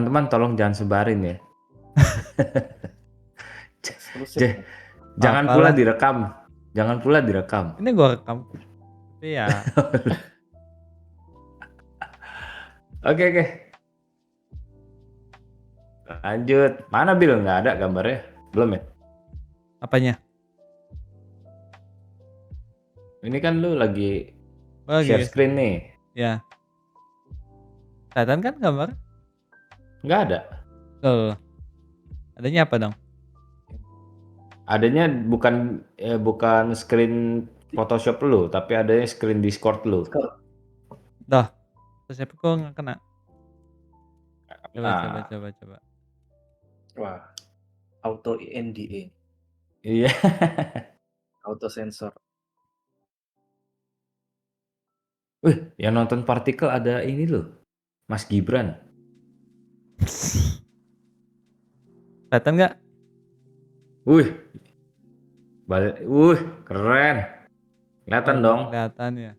teman-teman tolong jangan sebarin ya. Eksklusif J nih. jangan pula Apalah. direkam. Jangan pula direkam. Ini gua rekam. Tapi ya Oke, oke. Lanjut. Mana Bil? Nggak ada gambarnya. Belum ya? apanya? Ini kan lu lagi Gua share lagi screen nih. ya. Kelihatan kan gambar? Nggak ada. Loh. Adanya apa dong? Adanya bukan screen Photoshop lu, tapi adanya screen Discord lu. Dah. Terus siapa gua nggak kena? Coba. Nah, Wah, auto NDA, iya. auto sensor. Wih, yang nonton Partikel ada ini loh, Mas Gibran. Kelihatan nggak? Wih, keren. Kelihatan dong. Kelihatan ya.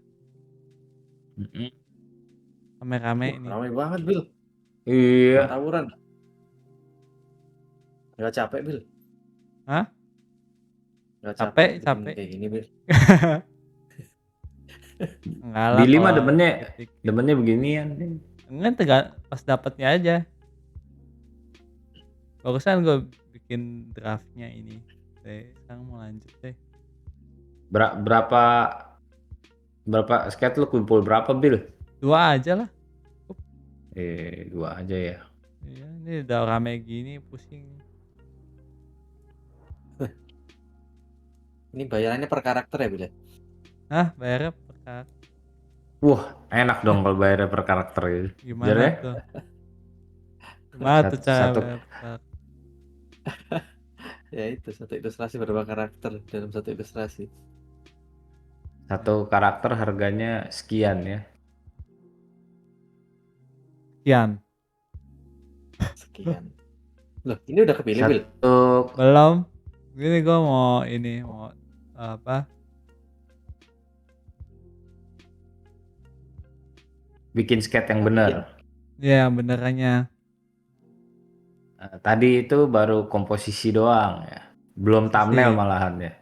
Mm-mm. Rame-rame ini. Ramai banget, Bil. Iya. Tawuran. Nggak capek, Bil? Hah? Nggak Capek, bikin capek. kayak gini, Bil? Enggak lah Billy mah kalau dikit-dikit. demennya beginian. Enggak pas dapatnya aja. Barusan gue bikin draftnya ini. Sekarang mau lanjut deh. Berapa skate lu kumpul berapa Bil? 2 aja lah. 2 aja ya. Iya, ini udah rame gini pusing. Ini bayarannya per karakter ya, Bil? Hah, bayarnya per karakter. Wah, enak dong kalau bayarnya per karakter gitu. Gimana Jadi, tuh? Gimana tuh cara satu bayar per karakter? Ya itu, satu ilustrasi berapa karakter dalam satu ilustrasi. karakter harganya sekian ya. Sekian. Sekian. Loh, ini udah kepilih, Bil? Belum. Ini gue mau ini mau apa? Bikin skate yang benar. Ya, yang benerannya. Tadi itu baru komposisi doang ya. Belum thumbnail malahan ya.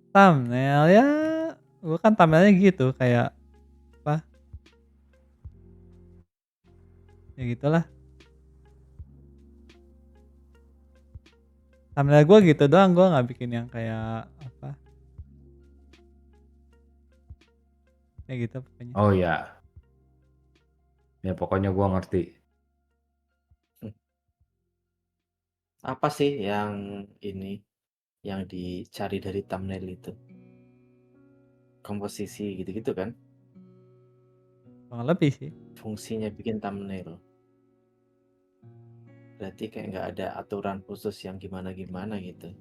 Thumbnail ya, gue kan thumbnailnya gitu kayak apa? Ya gitulah. Thumbnail gue gitu doang, gue nggak bikin yang kayak apa? Ya gitu pokoknya. Oh ya. Ya pokoknya gua ngerti. Apa sih yang ini, yang dicari dari thumbnail itu? Komposisi gitu-gitu kan? Kurang lebih sih. Fungsinya bikin thumbnail. Berarti kayak nggak ada aturan khusus yang gimana-gimana gitu.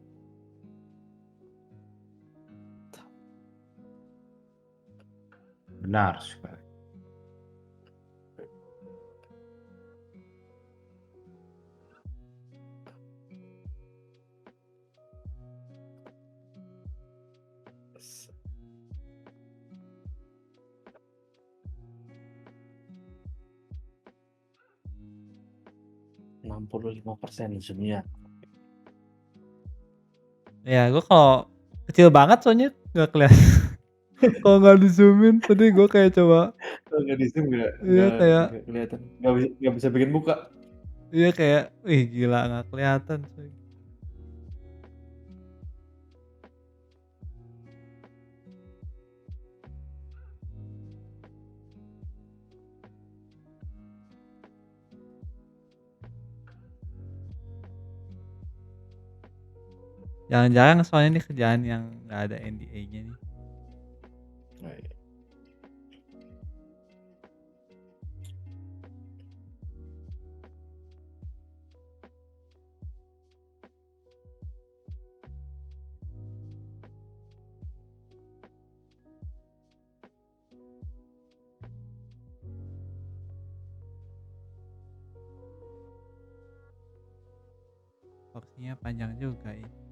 Benar sekali. %65 zoomnya. Ya gue kalau kecil banget soalnya nggak kelihatan. Kalau nggak di zoomin, tadi gue kayak coba. Kalau nggak di zoom Iya kayak. nggak kelihatan. Nggak bisa bikin muka. Iya kayak, wih gila nggak kelihatan. Coy. Jarang-jarang soalnya ini kerjaan yang nggak ada NDA-nya nih. Oh, iya. Porsinya panjang juga ini.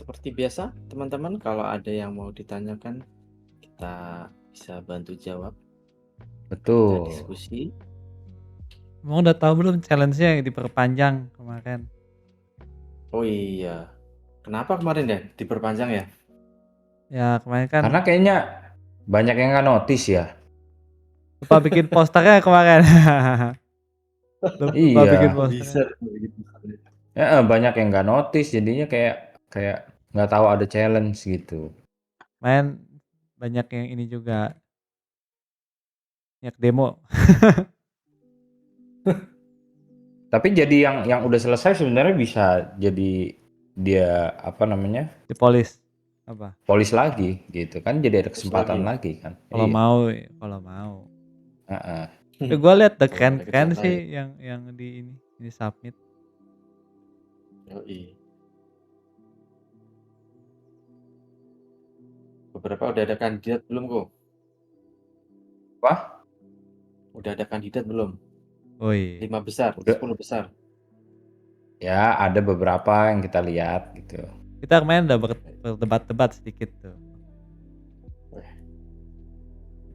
seperti biasa teman-teman kalau ada yang mau ditanyakan kita bisa bantu jawab, kita Betul. diskusi. Emang udah tahu belum challenge-nya yang diperpanjang kemarin? Oh iya, kenapa kemarin ya diperpanjang ya? Ya kemarin kan Karena kayaknya banyak yang nggak notice ya. lupa bikin posternya kemarin. Lupa bikin Iya. Bisa posternya. begitu. Heeh, banyak yang nggak notice jadinya kayak kayak nggak tahu ada challenge gitu. Main banyak yang ini juga, banyak demo. Tapi jadi yang udah selesai sebenarnya bisa jadi dia apa namanya? Dipolis. Apa? Polis lagi gitu kan jadi ada Terus lagi kesempatan ya. lagi kan. Kalau Iya. mau, kalau mau. Heeh. Gue liat the Kalau ada keren-keren kesempatan ya. sih yang di submit. Yoi. Beberapa udah ada kandidat belum kok? Wah, Udah ada kandidat belum? Woi. 5 besar, udah 10 besar. ya ada beberapa yang kita lihat gitu. Kita kemarin udah berdebat-debat sedikit tuh. Weh,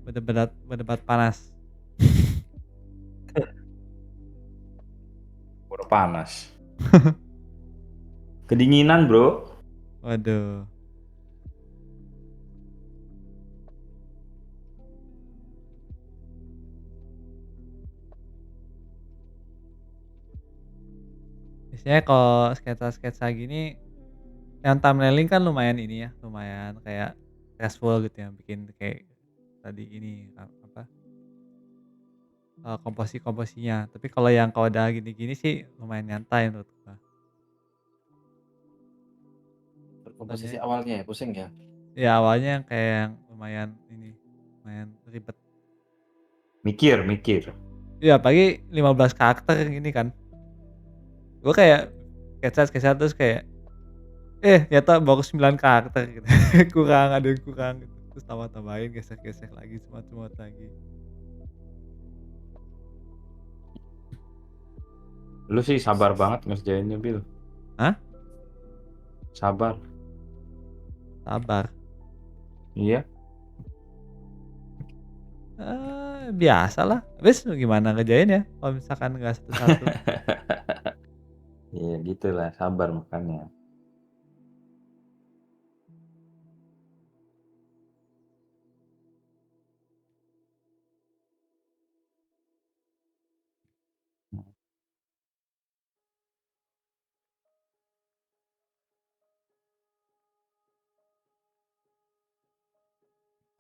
Berdebat panas. Udah panas. Kedinginan, Bro. Waduh. Biasanya kalau sketsa-sketsa gini, yang thumbnailing kan lumayan ini ya, lumayan kayak stressful gitu ya, bikin kayak tadi ini apa, komposisinya. Tapi kalau yang kalau udah gini-gini sih lumayan nyantai menurut gua. berkomposisi Soalnya awalnya ya pusing ya. ya awalnya yang kayak yang lumayan ini, lumayan ribet. Mikir, mikir. Iya apalagi 15 karakter gini kan. Gua kayak sketsa-sketsa terus kayak, ternyata baru 9 karakter gitu. Kurang, ada yang kurang gitu. Terus tambah-tambahin, gesek-gesek lagi, semut-semut lagi. Lu sih sabar banget ngerjainnya, Bil. Hah? Sabar. Sabar. Iya. Biasalah. Habis gimana ngerjain ya kalau misalkan nggak satu-satu? Iya, gitulah, sabar makanya.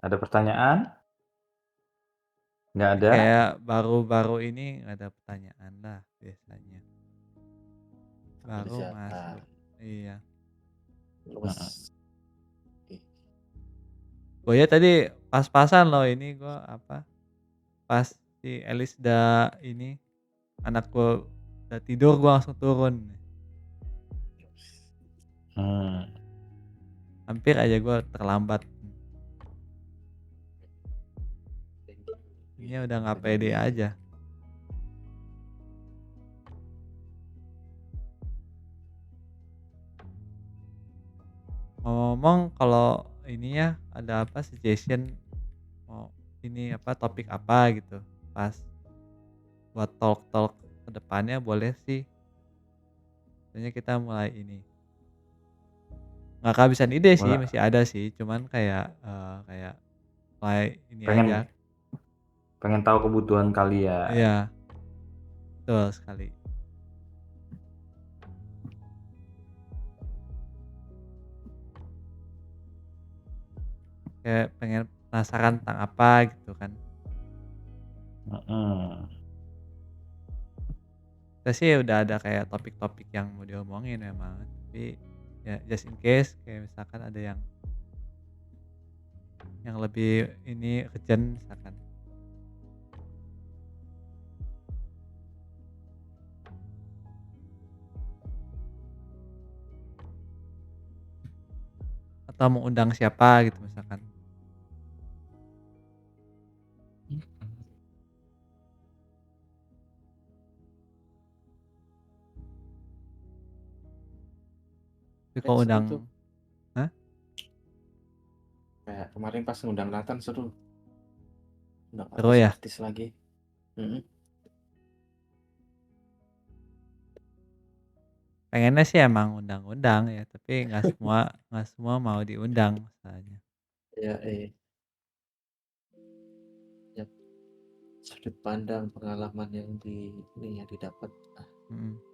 Ada pertanyaan? Nggak ada? Kayak baru-baru ini nggak ada pertanyaan lah biasanya. Baru Kerjaan masuk. Iya. Heeh. luwes. Ih, Oh ya tadi pas-pasan loh ini gua apa, pas si Elis udah ini, anak gua udah tidur gua langsung turun. Hmm. Hampir aja gua terlambat. thank you. Ini udah nggak Banyak pede nih. aja. Ngomong kalau ini ya ada apa suggestion mau ini apa topik apa gitu pas buat talk-talk ke depannya boleh sih. Soalnya kita mulai ini. Nggak kehabisan ide sih, Mulai masih ada sih, cuman kayak, kayak mulai ini aja. pengen pengen tahu kebutuhan kalian. Iya, betul sekali. Kayak pengen penasaran tentang apa gitu kan. Heeh. Kita sih udah ada kayak topik-topik yang mau diomongin memang, tapi ya just in case kayak misalkan ada yang lebih ini urgent misalkan. Atau mau undang siapa gitu misalkan. Tapi kalau Next undang itu Kayak kemarin pas ngundang Nathan seru. Undang Seru ya? artis-artis lagi. Mm-mm. Pengennya sih emang undang-undang ya, tapi nggak semua mau diundang masalahnya. Ya, ya, sudut pandang pengalaman yang ini ya didapat. Mhm.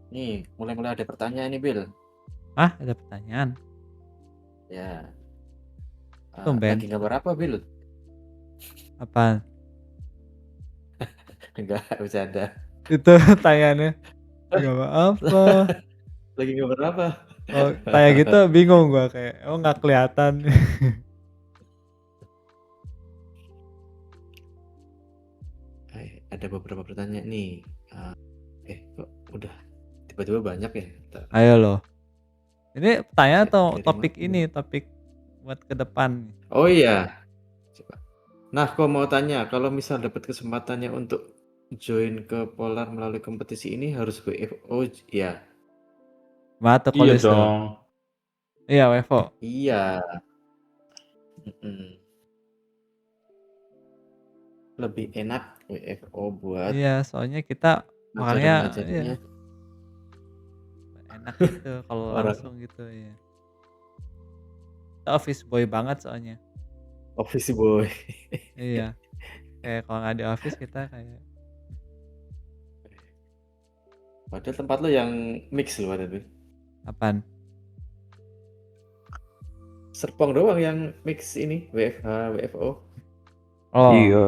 Nih, mulai-mulai ada pertanyaan nih, Bill. Ada pertanyaan? Ya, Tumben. lagi gambar apa, Bill? Apaan? Enggak, bercanda. Itu pertanyaannya. Gambar apa? Lagi gambar apa? Oh, tanya gitu bingung gua kayak, oh nggak kelihatan. Ada beberapa pertanyaan nih. Kok udah tiba-tiba banyak ya? Ayo loh. Ini pertanyaan atau Dari topik mana? ini, topik buat ke depan? Oh iya, coba. Nah, kok mau tanya, kalau misal dapat kesempatannya untuk join ke Polar melalui kompetisi ini harus WFO ya? Gimana tuh Iya Kolis tuh? dong. Iya, Wevo. Iya. Mm-mm. Lebih enak WFO buat Iya, soalnya kita orangnya ngajarin-ngajarinnya enak gitu kalau orang langsung gitu ya. Kita office boy banget soalnya. office boy. Iya, kayak kalau nggak di office kita kayak Padahal tempat lo yang mix loh ada tuh. apaan? Serpong doang yang mix ini WFH, WFO. Oh, Iya.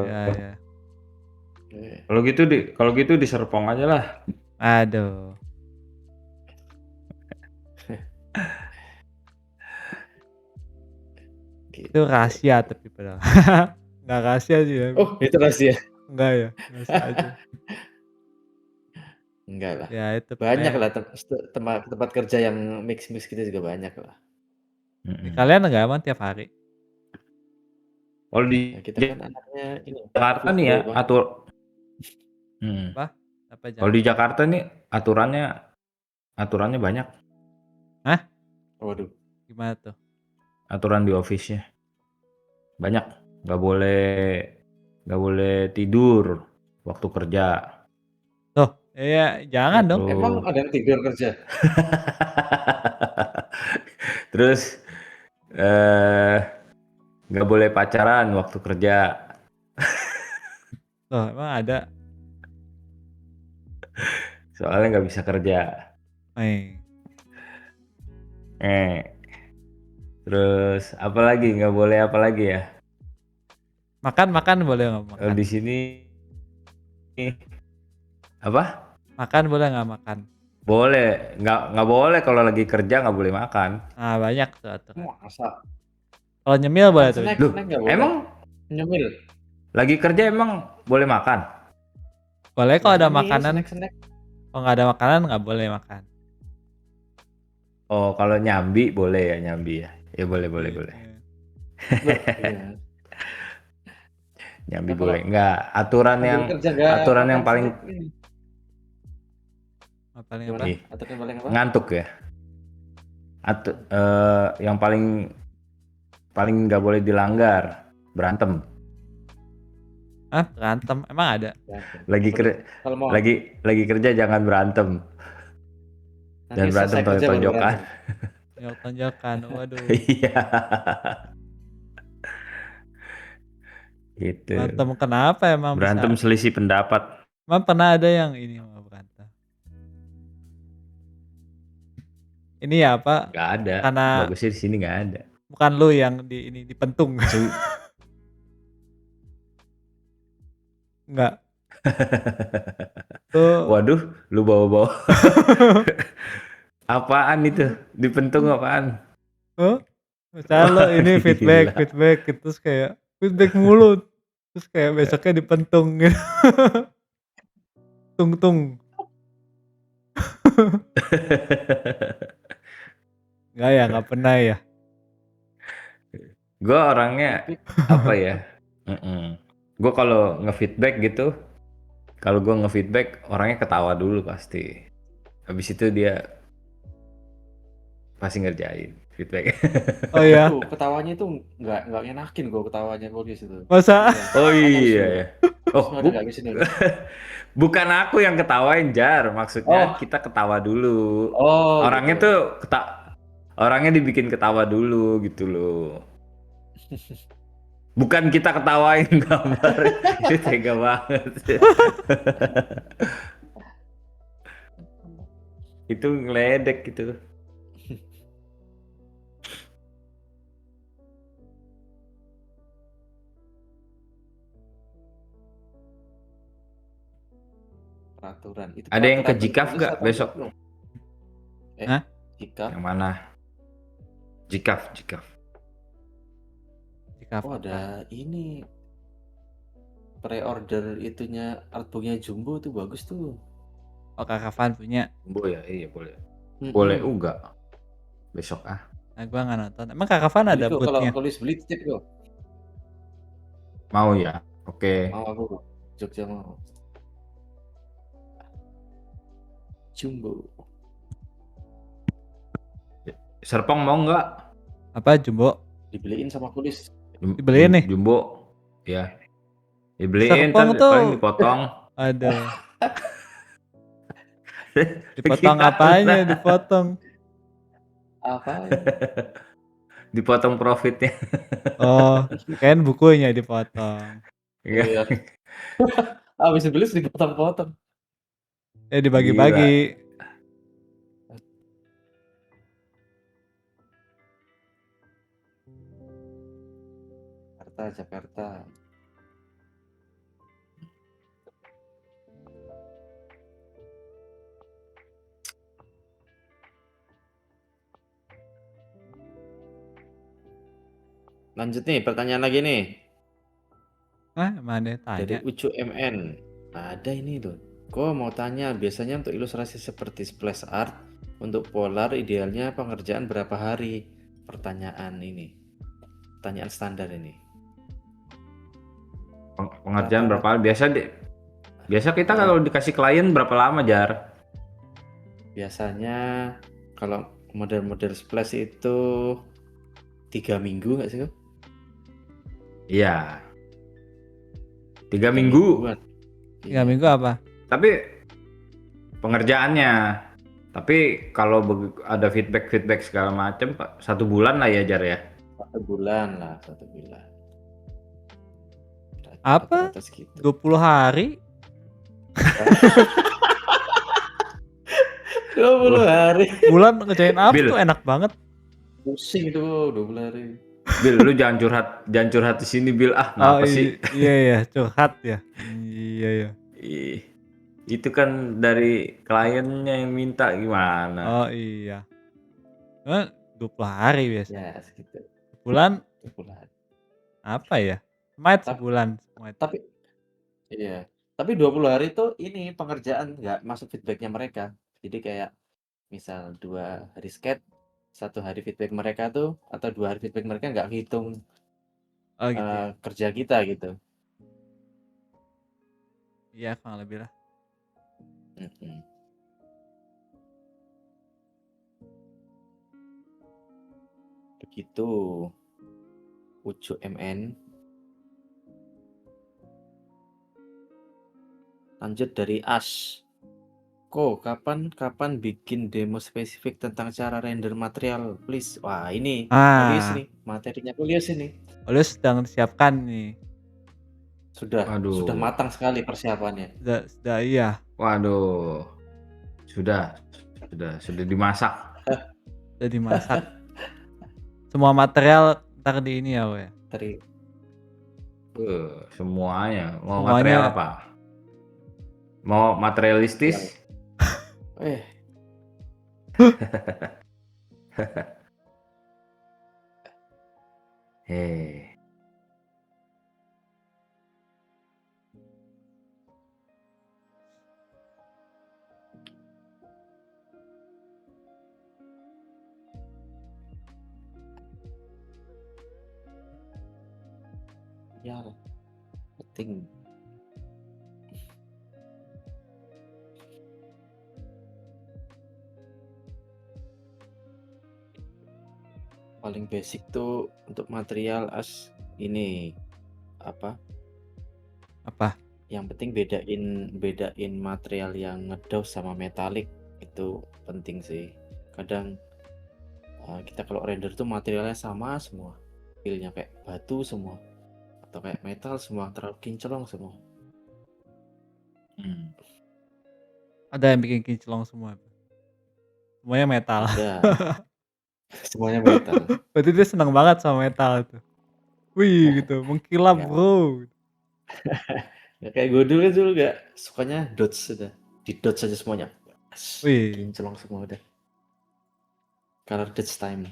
iya. Kalau gitu di Serpong aja lah. Aduh. Gitu. Itu rahasia tapi padahal. Nggak rahasia sih ya. Oh, itu rahasia. Enggak ya, rahasia aja. Enggak lah. Ya itu Banyak pokoknya. lah tempat kerja yang mix-mix gitu juga banyak lah. Kalian enggak emang tiap hari? Kalau Ya, di kita kan anaknya ini Jakarta office nih boy ya banget. Apa? Apa Kalau di Jakarta? Jakarta nih aturannya banyak. Hah? Waduh. Gimana tuh? Aturan di office-nya banyak. Nggak boleh tidur waktu kerja. Tuh, ya jangan dong. Tuh. Emang ada yang tidur kerja? Terus nggak boleh pacaran waktu kerja. Tuh, emang ada. Soalnya nggak bisa kerja. Terus nggak boleh apa lagi ya? Makan boleh nggak makan? Di sini apa? Makan boleh nggak makan? Boleh, nggak boleh kalau lagi kerja nggak boleh makan. Nah, banyak tuh aturan. Masa? Kalau nyemil boleh tuh. Snack Loh, nggak boleh. emang Nyemil. lagi kerja emang boleh makan? Boleh kalau ada Nyemil, makanan. snack. Kalau nggak ada makanan nggak boleh makan. Oh, kalau nyambi boleh ya, nyambi ya. Ya boleh. Iya. Nyambi Nah, boleh. Enggak, aturan yang paling Paling Gimana? apa? Aturan paling apa? ngantuk ya. Yang paling nggak boleh dilanggar, berantem. Berantem? Emang ada? Kalau mau Lagi kerja jangan berantem. nanti Dan berantem selesai kerja baru tonjok-tonjokan. berantem. Tonjokan, waduh. Iya. Gitu. Berantem kenapa emang Berantem bisa? selisih pendapat. Emang pernah ada yang ini mau berantem? Ini ya apa? Nggak ada. Karena Bagusnya di sini nggak ada. bukan lu yang dipentung. Enggak. Waduh, lu bawa-bawa. Apaan itu? Dipentung apaan? Misalnya lo ini feedback terus kayak feedback mulu. Terus kayak besoknya dipentung gitu. Tung. Enggak ya, enggak pernah ya. Gue orangnya Feedback. apa ya? Gue kalau nge-feedback gitu, kalau gue nge-feedback orangnya ketawa dulu pasti. Habis itu dia pasti ngerjain feedback. Oh Itu ya, ketawanya itu nggak ngenakin gue ketawanya Kolis itu. masa? Sumpah. Oh Kan harus iya dulu. ya. Harus Oh, ada nggak di sini? bukan aku yang ketawain, Jar. Maksudnya Oh, kita ketawa dulu. oh gitu. Orangnya tuh orangnya dibikin ketawa dulu gitu loh. Bukan kita ketawain gambar. Itu tega banget. Itu ngeledek gitu. Peraturan. Itu Ada yang ke peraturan Jikaf tertulis gak atau besok? enggak bro? Hah? Jika Yang mana? Jikaf. Jika oh apa? ada ini pre-order itunya artbooknya Jumbo tuh bagus tuh. Oh, Kak Kafan punya. Boleh, iya boleh. Boleh Mm-mm. juga. Besok ah. Nah, gua nggak nonton. Emang Kak Kafan Beli ada kok kalau bootnya? Kolis beli titip kok. Mau ya? Oke. Mau aku kok. Jogja mau. Jumbo. Serpong mau nggak? Apa Jumbo? Dibeliin sama Kolis. Dibeliin nih. Jumbo. Ya. Dibeliin Serpong ntar paling tuh. dipotong. Aduh. Dipotong Gimana? apanya? Dipotong. Apa? Dipotong profitnya. Oh, kan bukunya dipotong. Iya. Enggak. Habis beli dipotong-potong. Gila. Dibagi-bagi. Jakarta. Lanjut nih, pertanyaan lagi nih Hah, mana dari tanya? Ucu MN. Ada ini tuh. Kok mau tanya, biasanya untuk ilustrasi seperti splash art untuk polar idealnya pengerjaan berapa hari? Pertanyaan ini. Pertanyaan standar ini. Pengerjaan berapa Rata-rata kali? Biasa kita kalau dikasih klien berapa lama, Jar? biasanya kalau model-model splash itu 3 minggu nggak sih? Iya. 3 3 minggu. mingguan. 3 minggu apa? Tapi pengerjaannya. Tapi kalau ada feedback segala macam, Pak, 1 bulan lah ya, Jar ya. 1 bulan lah, 1 bulan. Apa? Rata-rata segitu. 20 hari? 20 hari. Bulan ngerjain apa Bil. tuh enak banget. Pusing itu 20 hari. Bil, lu jangan curhat di sini, Bil. Ah, Oh kenapa sih? iya ya, curhat ya. Iya ya. Ih, itu kan dari kliennya yang minta gimana? Oh iya. 20 hari biasa. Ya, segitu. Bulan 20 hari. apa ya? Smite Tapi, sebulan. Smite. tapi iya. Tapi 20 hari itu ini pengerjaan nggak masuk feedbacknya mereka. Jadi kayak misal 2 hari skate, 1 hari feedback mereka tuh atau 2 hari feedback mereka nggak hitung Oh gitu ya. kerja kita gitu. Iya, kurang lebih lah. Mm-mm. Begitu. Ucu MN. Lanjut dari Ash. Kapan bikin demo spesifik tentang cara render material, please? Wah, ini Kulius nih, materinya Kulius ini. Kulius sedang disiapkan nih. Sudah Waduh. matang sekali persiapannya. Sudah iya. Waduh. Sudah dimasak. Sudah dimasak. Semua material ntar di ini ya, we. Semuanya. Mau Semuanya. material apa? Mau materialistis? Hei. Ya, penting. Paling basic tuh untuk material ini apa? Apa? Yang penting bedain material yang ngedos sama metalik itu penting sih. Kadang kita kalau render tuh materialnya sama semua, feelnya kayak batu semua atau kayak metal semua, terlalu kinclong semua. Hmm. Ada yang bikin kinclong semua. Semuanya metal. Ada semuanya metal. Berarti dia senang banget sama metal itu. Wih gitu, mengkilap Ya, bro. ya kayak gue dulu kan dulu gak sukanya dots sudah, di dots aja semuanya. Wih. Kinclong semua udah. Color dots time.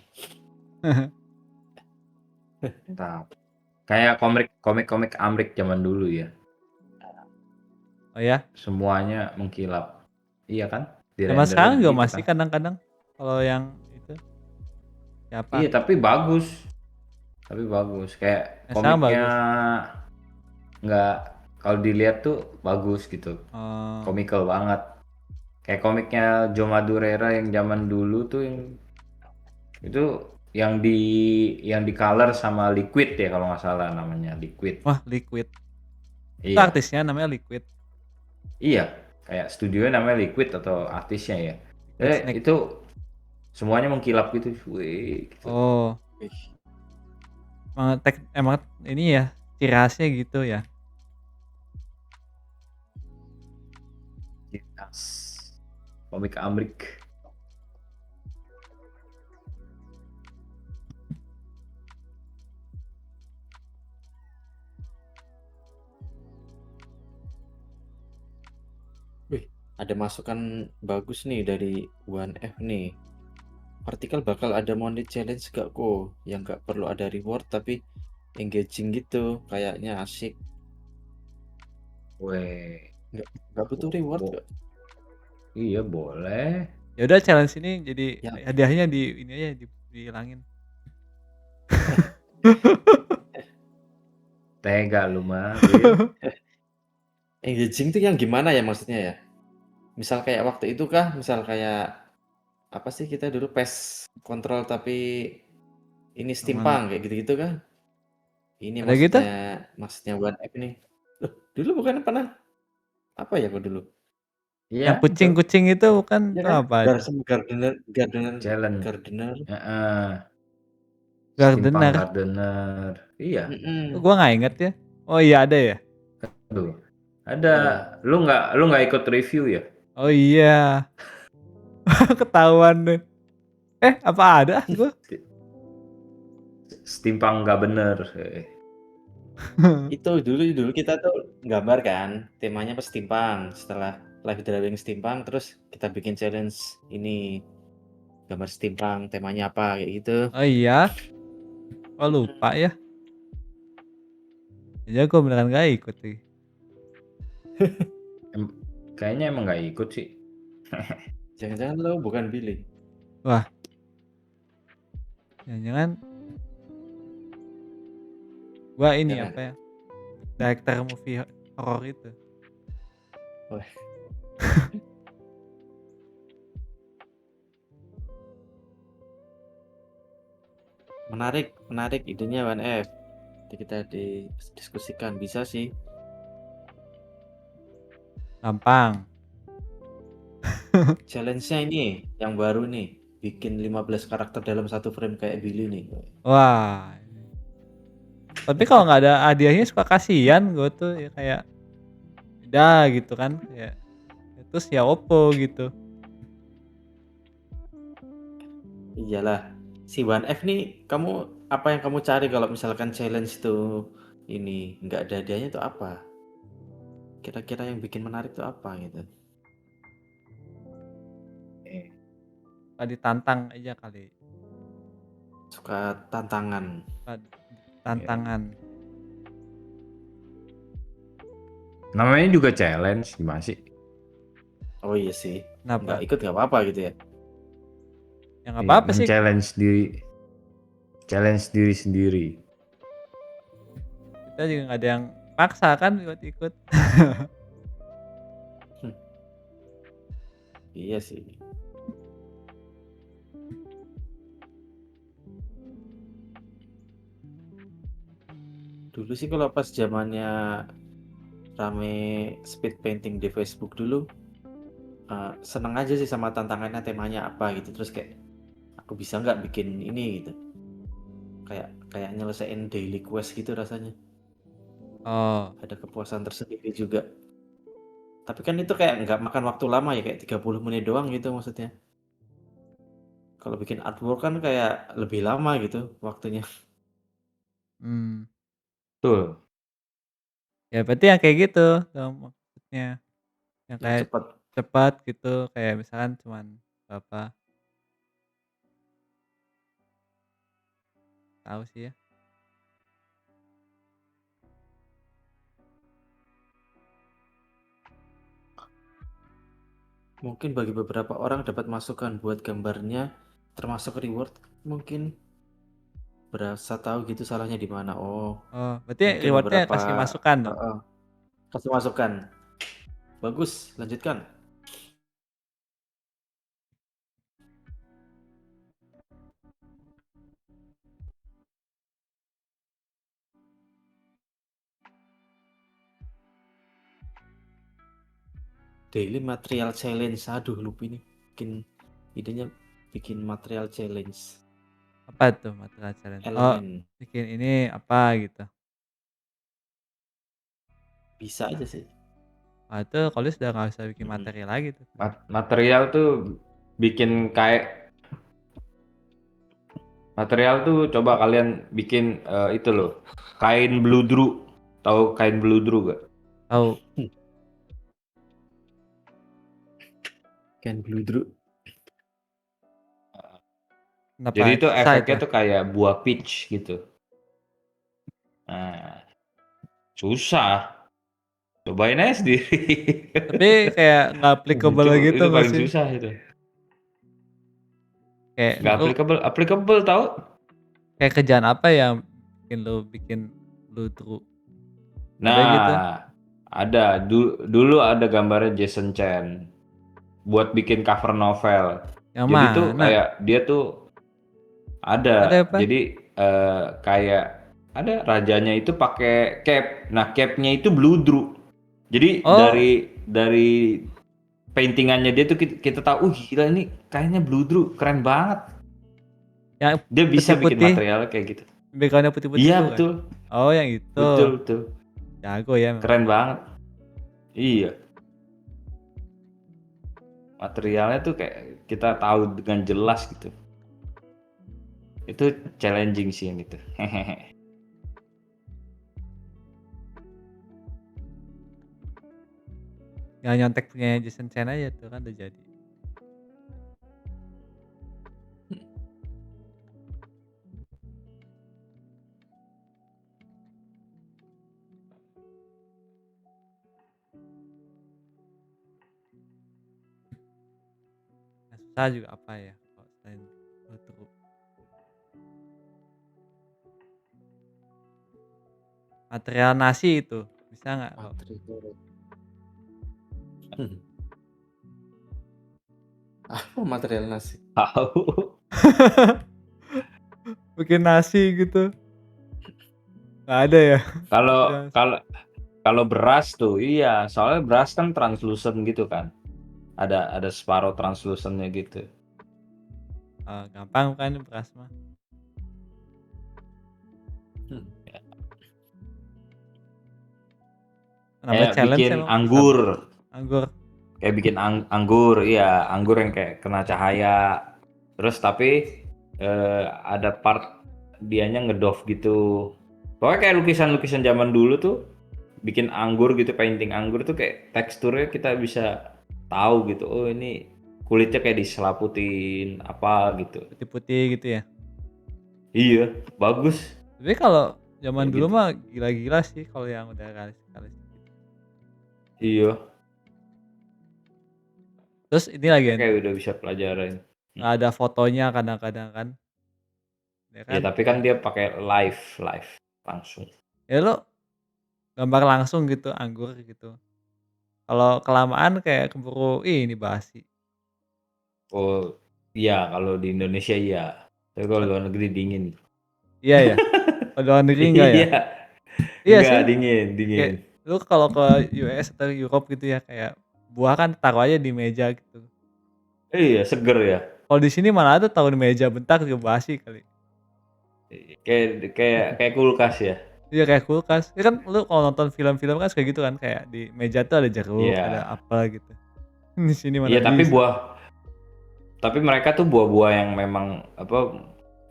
Mantap. Kayak komik Amrik zaman dulu ya. Oh ya, Semuanya mengkilap. Iya kan? zaman sekarang Di-renderin juga gitu masih kan. kadang-kadang kalau yang itu siapa? Iya, tapi bagus. Kayak Yang sekarang komiknya bagus. nggak, kalau dilihat tuh bagus gitu. Komikal banget. Kayak komiknya Joe Madureira yang zaman dulu tuh itu yang di color sama Liquid ya kalau nggak salah namanya Liquid. Wah, Liquid. Itu Iya. artisnya namanya Liquid. Iya, kayak studionya namanya Liquid atau artisnya ya. Liquid Snake. Itu semuanya mengkilap gitu. Wih, gitu. Oh, Wih, emang ini ya ciri khasnya gitu ya. Jelas. Komik Amrik. ada masukan bagus nih dari 1F nih. Partikel bakal ada money challenge gak kok? Yang gak perlu ada reward tapi engaging gitu, kayaknya asik. Weh, Gak butuh reward Bo- gak? iya boleh. Ya udah challenge ini jadi Ya. hadiahnya di ini aja dihilangin. Tega lu mah, Will. Engaging tuh yang gimana ya maksudnya ya? Misal kayak waktu itu kah? Misal kayak apa sih kita dulu PES kontrol tapi ini steampunk kayak gitu-gitu kah? Ini Ada gitu? maksudnya 1F nih. Loh, dulu bukan pernah apa ya kok dulu? Iya, Yang kucing-kucing itu bukan Ya itu kan? apa? Gardener. challenge. Gardener. Steampunk Gardener. Iya. Gua nggak inget ya. Oh iya ada ya. Aduh. Ada. Lu nggak ikut review ya? Oh iya. Ketahuan deh. Apa ada gua? Steampunk nggak bener. Itu dulu kita tuh gambar kan, temanya pas steampunk. Setelah live drawing steampunk, terus kita bikin challenge ini gambar steampunk, temanya apa kayak gitu. Oh iya. Oh lupa ya. Ya gua beneran gak ikut sih. Kayaknya emang nggak ikut sih. Jangan-jangan lo bukan Billy. Wah. Jangan-jangan gua ini Jangan. apa ya? Director movie horror itu. Wah. Menarik idenya 1F. Nanti kita diskusikan, bisa sih. Gampang. Challenge-nya ini yang baru nih, bikin 15 karakter dalam satu frame kayak Billy nih. Wah. Tapi kalau nggak ada hadiahnya suka kasihan gue tuh ya kayak udah gitu kan ya. Terus ya opo gitu. Iyalah, si 1F nih, apa yang kamu cari kalau misalkan challenge tuh ini nggak ada hadiahnya tuh apa? Kira-kira yang bikin menarik tuh apa gitu? Suka ditantang aja kali. Suka tantangan. Tantangan. Namanya juga challenge, gimana sih? Oh iya sih. Kenapa? Nggak ikut nggak apa-apa gitu ya. Ya nggak apa-apa sih. Challenge diri sendiri. Kita juga nggak ada yang paksa kan buat ikut. Iya sih. Dulu sih kalau pas zamannya rame speed painting di Facebook dulu, seneng aja sih sama tantangannya, temanya apa gitu. Terus kayak aku bisa nggak bikin ini gitu. Kayak nyelesain daily quest gitu rasanya. Oh, Ada kepuasan tersendiri juga. Tapi kan itu kayak nggak makan waktu lama ya, kayak 30 menit doang gitu maksudnya. Kalau bikin artwork kan kayak lebih lama gitu waktunya. hmm. Betul. Ya berarti yang kayak gitu dong maksudnya. Yang Yang kayak cepat. cepat gitu, kayak misalkan cuman berapa, tahu sih ya. Mungkin bagi beberapa orang dapat masukan buat gambarnya, termasuk reward. Mungkin berasa tahu gitu salahnya di mana. Oh, Oh, berarti mungkin reward-nya beberapa kasih masukan dong? Heeh, kasih masukan. Bagus, lanjutkan. Daily material challenge. Aduh, lupa ini. Idenya bikin material challenge. Apa tuh material challenge? Oh, Elemen. bikin ini apa gitu. Bisa aja sih. Wah itu kalau sudah nggak bisa bikin Mm-mm. materi lagi tuh. Material tuh bikin kayak material tuh coba kalian bikin itu loh, kain bludru. Tahu kain bludru gak? Tahu. Kan bludru. Kenapa Jadi itu susah itu? efeknya tuh kayak buah peach gitu. Nah, susah. Cobain aja sendiri. Tapi kayak nggak applicable gitu Itu nggak paling sih? susah itu. Kayak Nggak lu applicable tahu? kayak kerjaan apa yang bikin lu true? Ada gitu? Nah, ada. Dulu ada gambarnya Jason Chen buat bikin cover novel. Yang Jadi tuh mana? kayak dia tuh Ada ada. apa? Jadi kayak ada rajanya itu pakai cap. Nah, capnya itu bludru. Jadi Oh, dari paintingannya dia tuh kita tahu, gila ini kayaknya bludru, keren banget. yang Dia bisa bikin putih-putih, material kayak gitu. backgroundnya putih-putih Iya itu kan? betul, Oh yang itu, betul betul, jago ya memang. keren banget. Iya, materialnya tuh kayak kita tahu dengan jelas gitu. Itu challenging sih yang itu. Yang nyontek punya Jason Chen aja tuh kan udah jadi. Yang susah juga apa ya? Kalau selain lu true. Material nasi itu bisa nggak? Kok? Material. Apa material nasi? Tahu. Bikin nasi gitu, nggak ada ya? Kalau Material. kalau kalau beras tuh iya, soalnya beras kan translucent gitu kan. Ada separuh translucentnya gitu. Gampang kan beras mah. Namanya Kayak challenge bikin emang susah anggur. banget. Anggur. Kayak bikin anggur, iya, anggur yang kayak kena cahaya. Terus tapi ada part dianya ngedove gitu. Pokoknya kayak lukisan-lukisan zaman dulu tuh bikin anggur gitu, painting anggur tuh kayak teksturnya kita bisa tahu gitu. Oh, ini kulitnya kayak diselaputin apa gitu. Putih-putih gitu ya. Iya, bagus Tapi kalau zaman kayak dulu gitu. mah gila-gila sih kalau yang udah realis-realis gitu. Iya, Terus ini lagi kayak udah bisa pelajaran. nggak ada fotonya kadang-kadang kan. Ya Ya kan? tapi kan dia pakai live langsung. Ya lo gambar langsung gitu anggur gitu. Kalau kelamaan kayak keburu ini basi. Oh, iya kalau di Indonesia iya. Tapi kalau luar negeri dingin. Iya ya? Kalau luar negeri enggak ya? Iya, Iya enggak sih, dingin, kayak dingin. lu kalau ke US atau Europe gitu ya, kayak buah kan taruh aja di meja gitu. Iya, seger ya. Kalau di sini mana ada taruh di meja bentar juga basi kali. Kayak kayak kayak kulkas ya. Iya kayak kulkas. Ya kan lu kalau nonton film-film kan kayak gitu kan, kayak di meja tuh ada jeruk, ada Iya. apa gitu. Di sini mana Iya, bisa. tapi mereka tuh buah-buah yang memang apa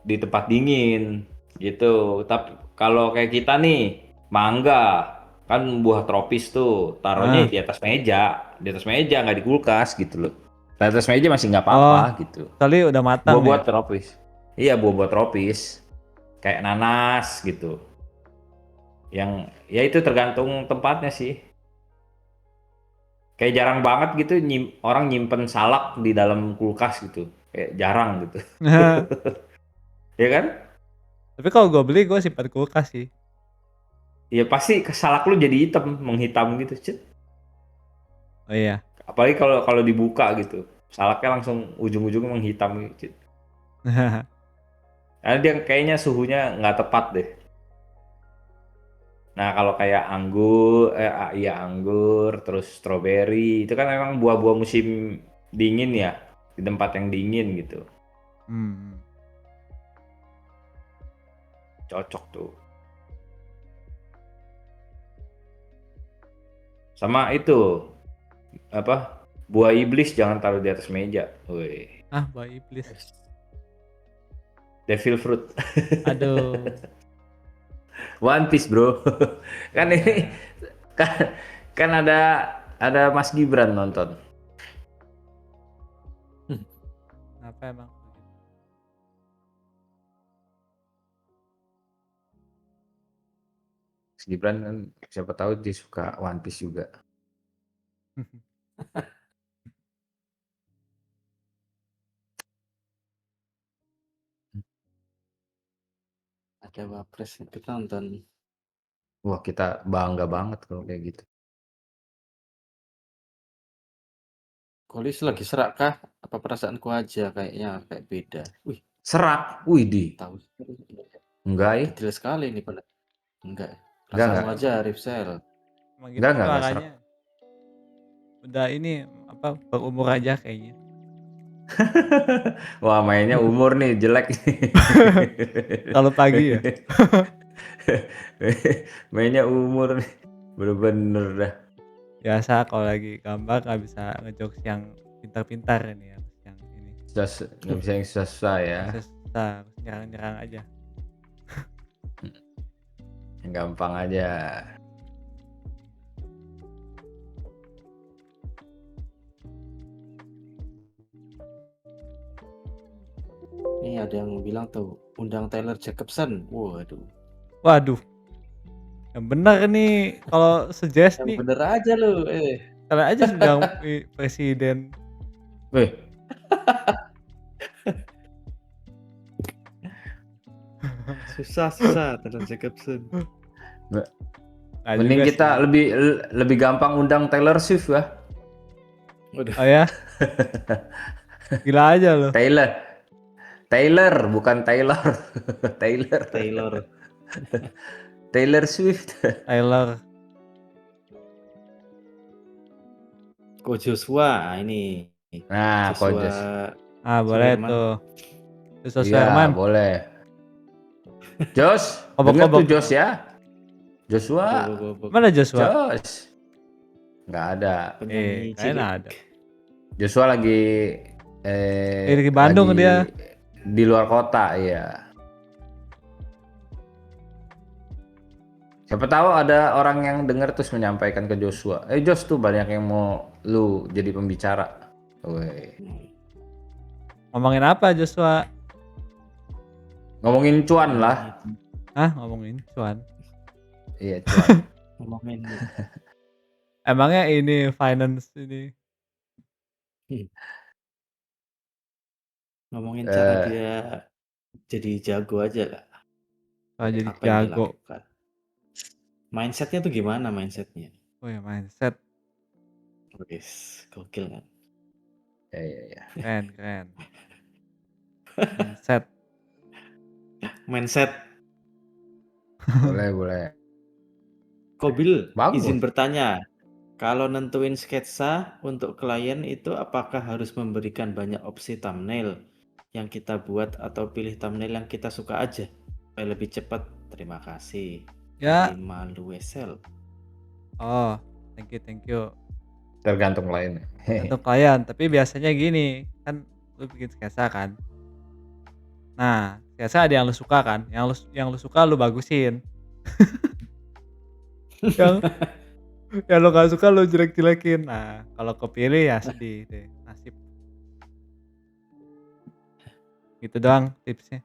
di tempat dingin gitu. Tapi kalau kayak kita nih, mangga kan buah tropis tuh, taruhnya Ah, di atas meja nggak di kulkas gitu loh. Di atas meja masih nggak oh, apa-apa gitu. kali udah matang ya? Buah-buah tropis. Iya, buah-buah tropis. Kayak nanas gitu. Yang ya itu tergantung tempatnya sih. Kayak jarang banget gitu orang nyimpen salak di dalam kulkas gitu. Kayak jarang gitu. Ya kan? Tapi kalau gue beli gue simpan kulkas sih. Ya pasti salak lu jadi hitam, menghitam gitu, Cet. Oh iya. Apalagi kalau kalau dibuka gitu. Salaknya langsung ujung-ujungnya menghitam gitu, Cet. Karena dia kayaknya suhunya nggak tepat deh. Nah, kalau kayak iya anggur, terus stroberi, itu kan memang buah-buah musim dingin ya, di tempat yang dingin gitu. Hmm. Cocok tuh. Sama itu, apa? Buah iblis jangan taruh di atas meja. Woi, Ah, buah iblis. devil fruit. Aduh. One Piece, Bro. Kan ini Ya. kan kan ada Mas Gibran nonton. Apa emang? Mas Gibran kan siapa tahu dia suka One Piece juga. Ada Wapres kita nonton. Wah, kita bangga banget kalau kayak gitu. Kolis lagi serak kah? Apa perasaanku aja kayaknya kayak beda. Wih, Serak, wih di. tahu. Enggak ya? Detail sekali nih pada. Enggak. Enggak. Perasaanmu aja, Ripsel. Emang gitu Enggak serak. suaranya. Udah ini apa berumur aja kayaknya. Wah, mainnya umur nih jelek nih. Kalau pagi ya. Mainnya umur nih. Bener-bener dah. Biasa kalau lagi gambar nggak bisa ngejokes yang pintar-pintar ini ya, yang ini. Nggak bisa yang susah ya. Susah, nyerang-nyerang aja. Yang gampang aja. Ini ada yang bilang tuh, undang Taylor Jacobson. Waduh. Waduh, yang benar nih kalau suggest Yang nih. bener aja lu. Kalian aja sedang presiden. Wih, susah Taylor Jacobson. Nah, mending juga kita sih. lebih gampang undang Taylor Swift ya. Waduh. Oh ya, gila aja loh. Taylor bukan Taylor. Taylor. Taylor Swift. Tyler. Ko Joshua ini. Nah, Joshua Kojas. Ah, boleh Suherman. tuh. Terus Iya, Herman. boleh. Jos, denger tuh Obok-obok. Jos ya. Joshua. Mana Joshua? Jos. Nggak ada. Penyanyi Kayaknya cilik. ada. Joshua lagi Di Bandung lagi dia. di luar kota, ya. Siapa tahu ada orang yang dengar terus menyampaikan ke Joshua. Jos tuh banyak yang mau lu jadi pembicara. Woi. Ngomongin apa Joshua? Ngomongin cuan lah. Hah, ngomongin cuan. Iya, cuan. Ngomongin Emangnya ini finance ini. ngomongin cara dia jadi jago aja lah. Oh, jadi Apa yang jago. dilakukan. Mindsetnya tuh gimana mindsetnya? Oh ya mindset, Wis, gokil kan? Ya, ya, ya. keren keren. Mindset. Mindset. Boleh, boleh. Kobil, izin Bagus. bertanya. Kalau nentuin sketsa untuk klien itu apakah harus memberikan banyak opsi thumbnail yang kita buat atau pilih thumbnail yang kita suka aja supaya lebih cepat? Terima kasih. Dari Ya, Maluesel. oh, thank you. Tergantung lainnya. Untuk klien, tapi biasanya gini, kan lu bikin sketsa kan. Nah, sketsa ada yang lu suka kan, yang lu suka lu bagusin. Yang yang lu gak suka lu jelek-jelekin. Nah, kalau kepilih ya sedih deh, nasib. Gitu doang tipsnya.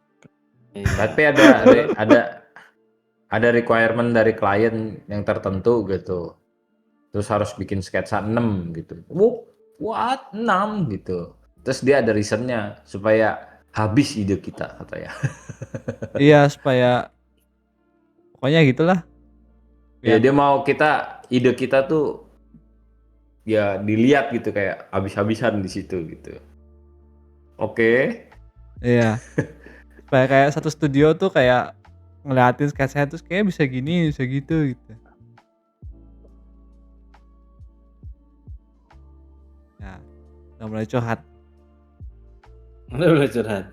Tapi Iya. ada requirement dari klien yang tertentu gitu. Terus harus bikin sketsa 6 gitu. What? 6 gitu. Terus dia ada reasonnya supaya habis ide kita katanya. Iya, supaya pokoknya gitulah. Ya Biar dia mau ide kita tuh ya dilihat gitu kayak habis-habisan di situ gitu. Oke. iya, supaya kayak satu studio tuh kayak ngeliatin sketsanya terus kayaknya bisa gini, bisa gitu gitu. Nah, udah mulai curhat. Udah boleh curhat.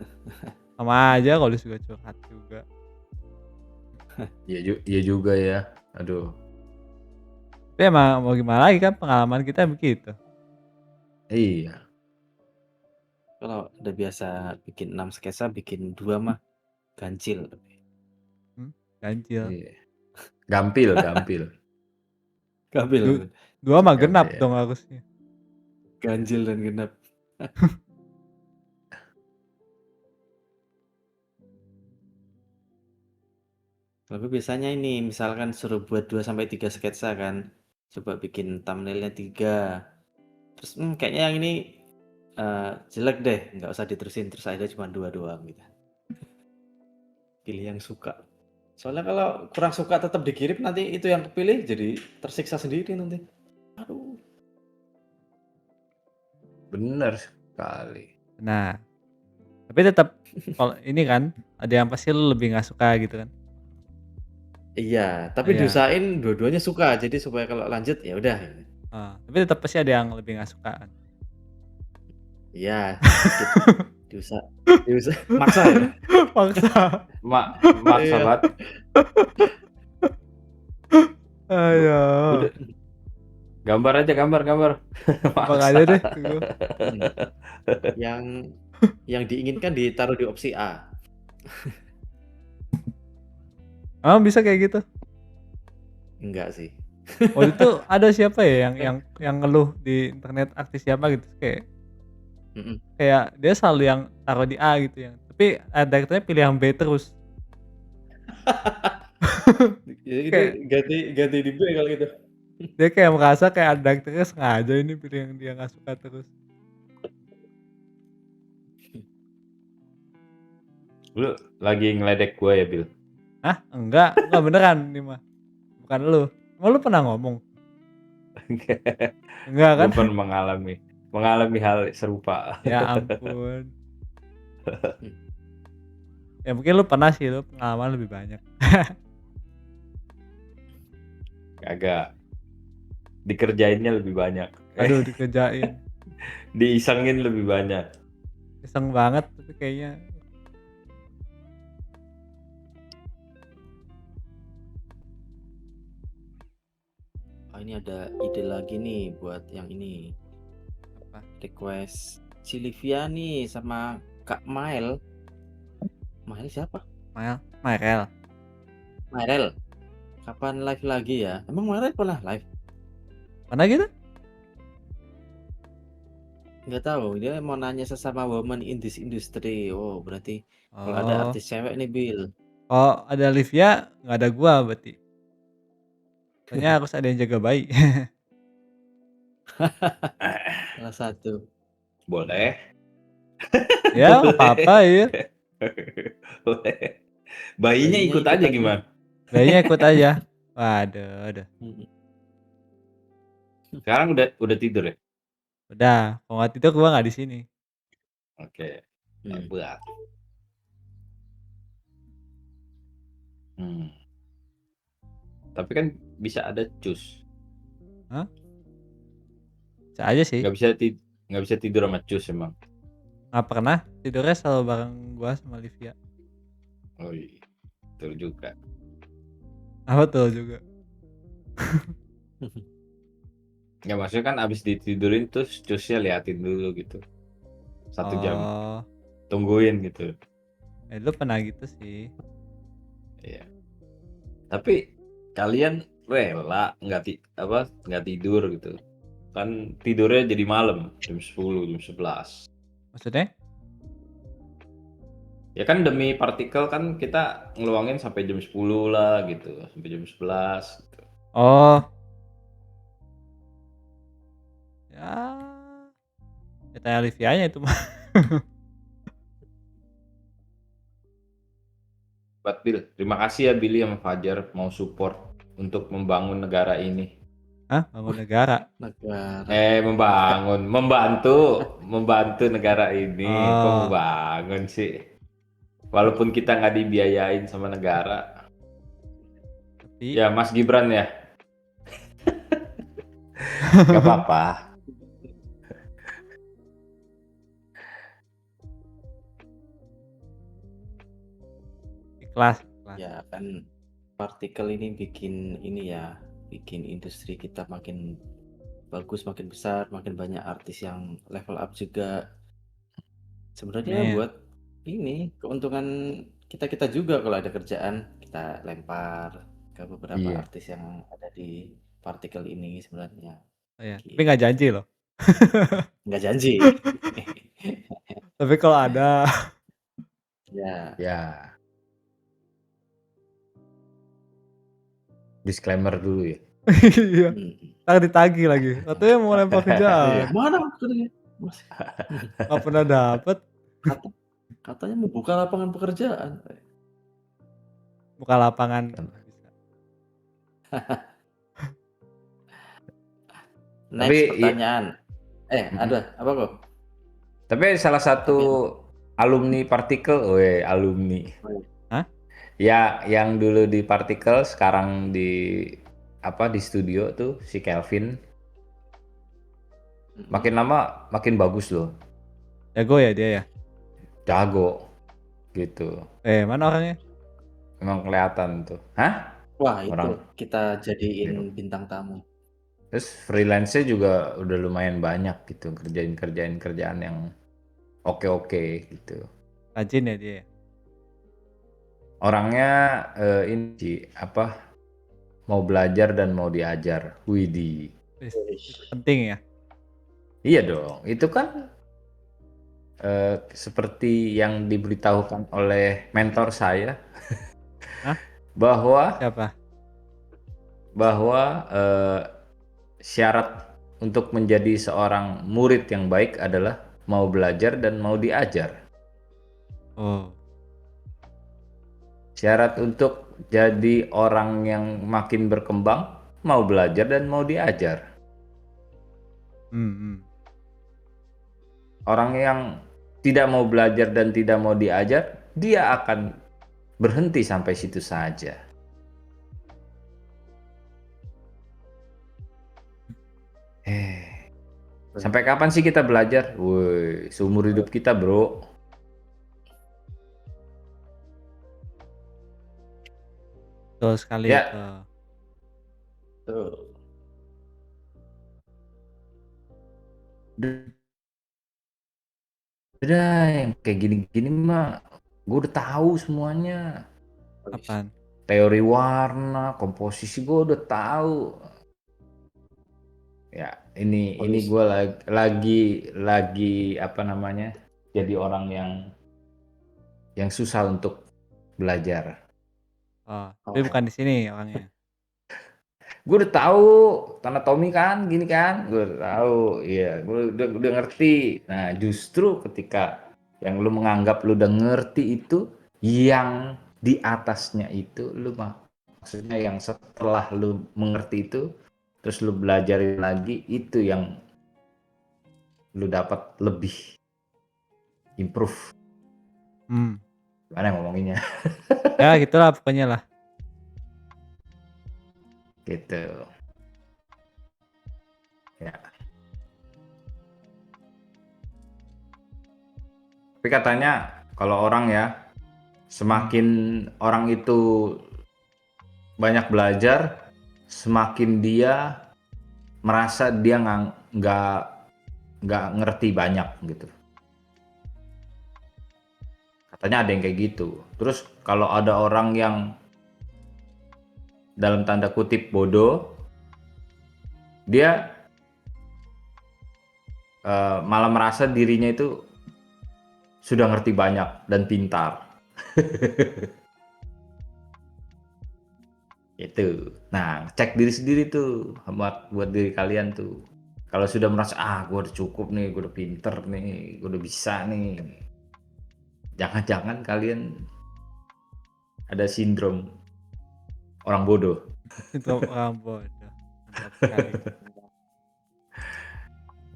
Sama aja kalau suka curhat juga. Iya juga ya. Aduh. Tapi emang mau gimana lagi kan pengalaman kita begitu. Iya. Kalau udah biasa bikin 6 sketsa, bikin 2 mah ganjil. Ganjil. Iya. Gampil. Gabil. 2 mah genap Gampil. dong harusnya. Ganjil dan genap. Tapi biasanya ini misalkan suruh buat 2 sampai 3 sketsa kan. Coba bikin thumbnailnya 3. Terus kayaknya yang ini jelek deh, nggak usah diterusin, terus akhirnya cuma 2 doang gitu. Pilih yang suka. Soalnya kalau kurang suka tetap dikirim nanti itu yang kepilih jadi tersiksa sendiri nanti. Aduh. Bener sekali. Nah, tapi tetap kalau ini kan ada yang pasti lu lebih nggak suka gitu kan. Iya, tapi Iya. diusahain dua-duanya suka, jadi supaya kalau lanjut ya udah. Tapi tetap pasti ada yang lebih nggak suka kan. Iya, dikit. Diusaha maksa ya? Maksa. Maksa Iya. banget. Ayo. Udah. Gambar aja, gambar. Bang aja deh. Yang diinginkan ditaruh di opsi A. Bisa kayak gitu. Enggak sih. Waktu itu ada siapa ya yang ngeluh di internet, artis siapa gitu kayak dia selalu yang taruh di A gitu ya. Tapi direkturnya pilih yang B terus. Ya itu Kayak ganti di B kalau gitu. dia kayak merasa kayak direkturnya sengaja ini pilih yang dia nggak suka terus. Lu lagi ngeledek gue ya, Bil? Hah? Enggak beneran nih mah. Bukan lu. Emang lu pernah ngomong? Enggak Gue kan? pernah mengalami hal serupa. Ya ampun. Ya mungkin lu pernah sih, lu pengalaman lebih banyak. Agak dikerjainnya lebih banyak. Aduh dikerjain. Diisengin lebih banyak. Iseng banget tapi kayaknya. Ini ada ide lagi nih buat yang ini. Apa? Request Silvia nih sama Kak Mael. Mael siapa? Mairel. Kapan live lagi ya? Emang Mael pernah live? Mana gitu? Nggak tahu. Dia mau nanya sesama woman in this industry. Oh, berarti kalau ada Oh. artis cewek nih, Bill. Oh, ada Livia, nggak ada gua berarti. Soalnya harus ada yang jaga bayi. Salah satu. Boleh. Ya, nggak apa-apa ya. Boleh. Bayinya ikut aja gimana? Bayinya ikut aja. Waduh, aduh. Mhm. Sekarang udah tidur ya? Udah, kalau nggak tidur gua nggak di sini. Oke, Mmm. hebat. Hmm. Tapi kan bisa ada cus. Hah? Bisa aja sih. Nggak bisa tidur sama cus emang. Nggak pernah, tidurnya selalu bareng gua sama Livia. Oh iya, betul juga. Apa tuh juga? Ya maksudnya kan abis ditidurin terus cusnya liatin dulu gitu. 1 jam. Oh, Tungguin gitu. lu pernah gitu sih. Iya. Tapi kalian rela nggak tidur gitu. Kan tidurnya jadi malam, jam 10, jam 11. Maksudnya? Ya kan demi partikel kan kita ngeluangin sampai jam 10 lah gitu, sampai jam 11 gitu. Oh, ya, ya tanya Livianya itu mah. Buat Bill, terima kasih ya Billy sama Fajar mau support untuk membangun negara ini. Hah? Bangun negara? Negara. Membantu negara ini. Kok Oh, membangun sih? Walaupun kita nggak dibiayain sama negara. tapi Ya Mas Gibran ya, nggak apa-apa. ikhlas, ikhlas. Ya kan partikel ini bikin ini ya, bikin industri kita makin bagus, makin besar, makin banyak artis yang level up juga. Sebenarnya Amin. buat ini keuntungan kita-kita juga kalau ada kerjaan, kita lempar ke beberapa Iya. artis yang ada di partikel ini sebenarnya. Oh ya, tapi Gitu. nggak janji loh. Nggak janji. Tapi kalau ada, Ya, Ya, disclaimer dulu ya. iya, mhm. entar ditagih lagi. Katanya mau lempar Iya, kerjaan, mana katanya? Mas, nggak pernah dapet. kata katanya mau buka lapangan pekerjaan. Buka lapangan bisa. Tapi Next pertanyaan. mm-mm. Ada apa kok? Tapi salah satu Tapi alumni partikel, alumni. Hah? Ya, yang dulu di partikel sekarang di studio tuh si Kelvin. Makin lama makin bagus loh. Jago ya dia ya? Jago gitu. Mana orangnya? Memang kelihatan tuh. Hah? wah itu Orang kita gitu. jadiin bintang tamu. Terus freelance-nya juga udah lumayan banyak gitu, kerjaan yang oke gitu. Rajin ya dia ya? Orangnya ini sih mau belajar dan mau diajar. Widih. Wis, itu penting ya? Iya dong. Itu kan seperti yang diberitahukan oleh mentor saya Hah? bahwa Siapa? bahwa syarat untuk menjadi seorang murid yang baik adalah mau belajar dan mau diajar. Oh, Syarat untuk jadi orang yang makin berkembang, mau belajar dan mau diajar. hmm. Orang yang tidak mau belajar dan tidak mau diajar, dia akan berhenti sampai situ saja. Sampai kapan sih kita belajar? Woi, seumur hidup kita, bro. Betul sekali Ya, itu. Tuh. udah yang kayak gini-gini mah, gue udah tahu semuanya. Apaan? Teori warna, komposisi gue udah tahu. Ya, ini gue lagi jadi orang yang susah untuk belajar. Oh, tapi bukan di sini orangnya. Gue udah tahu Tanah Tommy kan, gini kan, gue udah tahu, iya, gue udah ngerti. Nah, justru ketika yang lu menganggap lu udah ngerti itu, yang di atasnya itu lu Maksudnya yang setelah lu mengerti itu, terus lu belajarin lagi, itu yang lu dapat lebih improve. Gimana ngomonginnya? Ya gitulah pokoknya lah. Gitu. Ya. Tapi katanya kalau orang ya, semakin orang itu banyak belajar, semakin dia merasa dia nggak ngerti banyak gitu. Katanya ada yang kayak gitu. Terus kalau ada orang yang dalam tanda kutip bodoh, dia malah merasa dirinya itu sudah ngerti banyak dan pintar. Itu. Nah, cek diri sendiri tuh buat diri kalian tuh. Kalau sudah merasa gue udah cukup nih, gue udah pinter nih, gue udah bisa nih. Jangan-jangan kalian ada sindrom orang bodoh. Itu orang bodoh. Mantap sekali.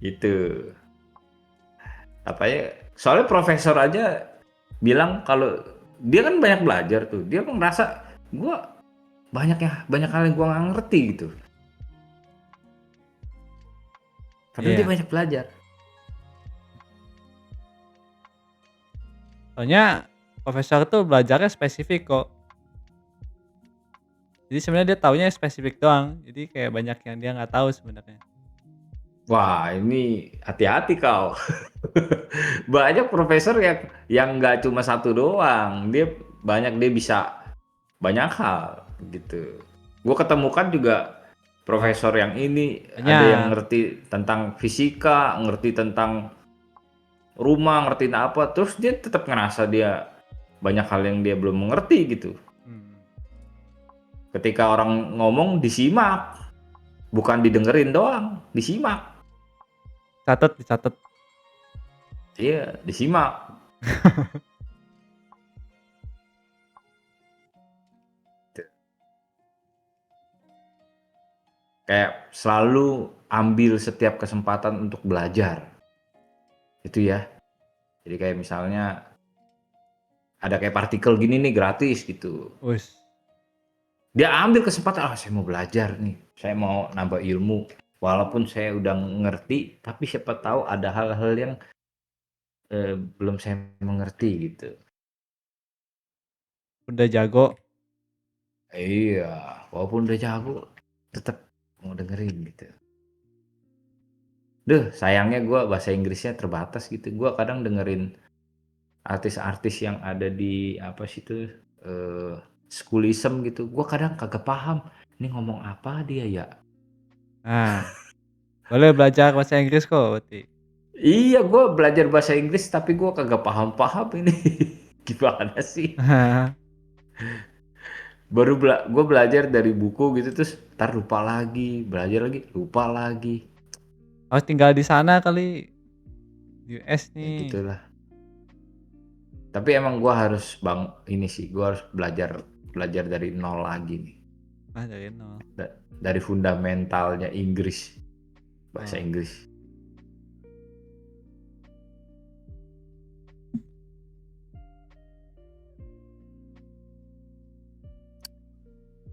Itu. Apa ya? Soalnya profesor aja bilang kalau dia kan banyak belajar tuh. Dia kan merasa gue banyak hal yang gue nggak ngerti gitu. Padahal dia banyak belajar. Soalnya profesor tuh belajarnya spesifik kok. Jadi sebenarnya dia taunya spesifik doang. Jadi kayak banyak yang dia nggak tahu sebenarnya. Wah, ini hati-hati kau. Banyak profesor yang nggak cuma satu doang. Dia bisa banyak hal gitu. Gue ketemukan juga profesor yang ini ada yang ngerti tentang fisika, ngerti tentang rumah, ngerti apa, terus dia tetap ngerasa dia banyak hal yang dia belum mengerti gitu. Ketika orang ngomong disimak, bukan didengerin doang, disimak. Dicatat. Iya, disimak. Kayak selalu ambil setiap kesempatan untuk belajar. Itu ya. Jadi kayak misalnya ada kayak partikel gini nih gratis gitu. Dia ambil kesempatan, saya mau belajar nih. Saya mau nambah ilmu. Walaupun saya udah ngerti, tapi siapa tahu ada hal-hal yang belum saya mengerti gitu. Udah jago. Iya, walaupun udah jago, tetap mau dengerin gitu. Sayangnya gue bahasa Inggrisnya terbatas gitu. Gue kadang dengerin artis-artis yang ada di apa sih tuh schoolism gitu. Gue kadang kagak paham. Ini ngomong apa dia ya? Boleh belajar bahasa Inggris kok berarti. Iya, gue belajar bahasa Inggris tapi gue kagak paham-paham ini. Gimana sih? Baru gue belajar dari buku gitu terus ntar lupa lagi, belajar lagi, lupa lagi. Harus tinggal di sana kali. Di US nih. Ya gitulah. Tapi emang gue harus gue harus belajar dari nol lagi nih. Dari nol. Dari fundamentalnya Inggris, bahasa Inggris.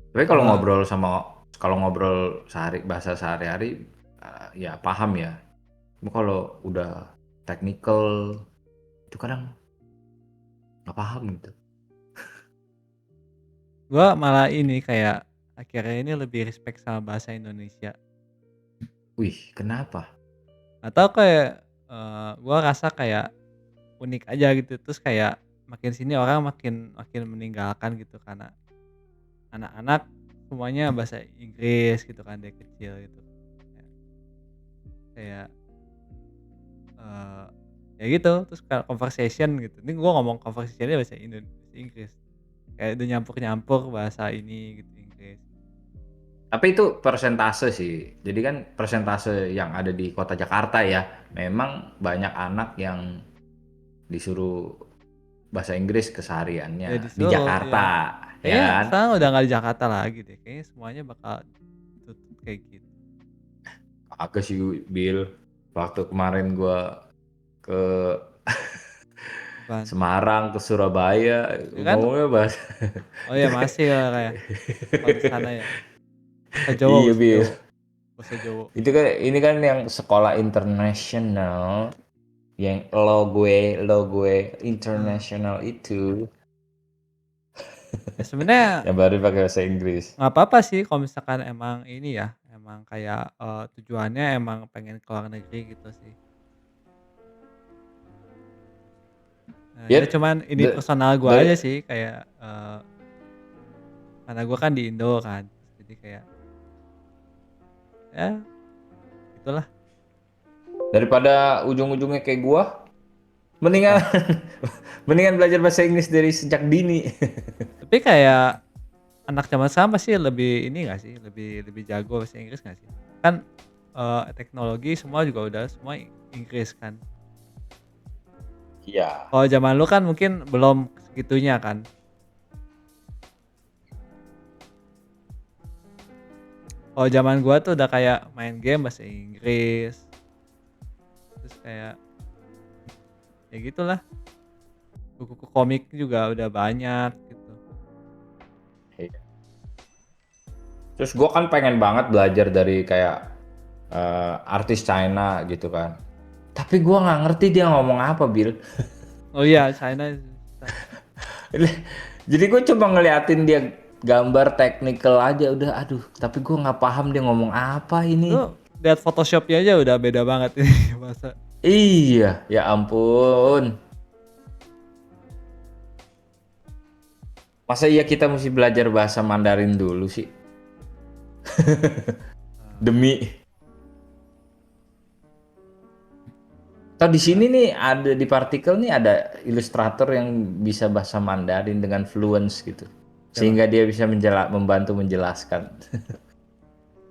Tapi kalau ngobrol bahasa sehari-hari ya paham ya. Cuma kalau udah technical itu kadang nggak paham gitu. Gua malah ini kayak akhirnya ini lebih respect sama bahasa Indonesia. Wih, kenapa? Atau kayak gua rasa kayak unik aja gitu. Terus kayak makin sini orang makin meninggalkan gitu karena anak-anak semuanya bahasa Inggris gitu kan dari kecil gitu. Kayak ya gitu, terus kayak conversation gitu. Ini gue ngomong conversationnya bahasa Inggris. Kayak udah nyampur-nyampur bahasa ini gitu Inggris. Tapi itu persentase sih. Jadi kan persentase yang ada di kota Jakarta ya. Memang banyak anak yang disuruh bahasa Inggris kesehariannya di Jakarta. Ya Kayaknya kan? sekarang udah nggak di Jakarta lagi deh. Kayaknya semuanya bakal tutup kayak gitu. Agak sih Bill. Waktu kemarin gua ke Apaan? Semarang, ke Surabaya, Ya kan? ngomongnya bahasa Oh ya masih lah kayak kalau di sana ya. Bahasa Jawa, iya bahasa Bill. Jawa, bahasa Jawa. Itu kan ini kan yang sekolah internasional yang lo gue Hmm. internasional itu Ya sebenarnya yang baru pakai bahasa Inggris. nggak apa-apa sih kalau misalkan emang ini ya, emang kayak tujuannya emang pengen ke luar negeri gitu sih. Ya Ya, cuman ini da- personal gua dari aja sih kayak karena gua kan di Indo kan, jadi kayak ya itulah. daripada ujung-ujungnya kayak gua, mendingan Apa? mendingan belajar bahasa Inggris dari sejak dini. Tapi kayak anak zaman sekarang pasti lebih ini nggak sih, lebih lebih jago bahasa Inggris nggak sih? Kan teknologi semua juga udah semua Inggris kan. Iya. Kalau zaman lu kan mungkin belum segitunya kan. Kalau zaman gua tuh udah kayak main game bahasa Inggris, terus kayak ya gitulah. Buku-buku komik juga udah banyak gitu. Iya. Terus gua kan pengen banget belajar dari kayak artis China gitu kan. Tapi gua nggak ngerti dia ngomong apa, Bill. Oh iya, China susah. Jadi gue coba ngeliatin dia gambar technical aja udah, aduh. Tapi gue nggak paham dia ngomong apa ini. Lu lihat Photoshop-nya aja udah beda banget ini bahasa. Iya, ya ampun. Masa iya kita mesti belajar bahasa Mandarin dulu sih? Demi. Atau di sini nih ada di partikel nih ada ilustrator yang bisa bahasa Mandarin dengan fluence gitu. Siapa? Sehingga dia bisa membantu menjelaskan.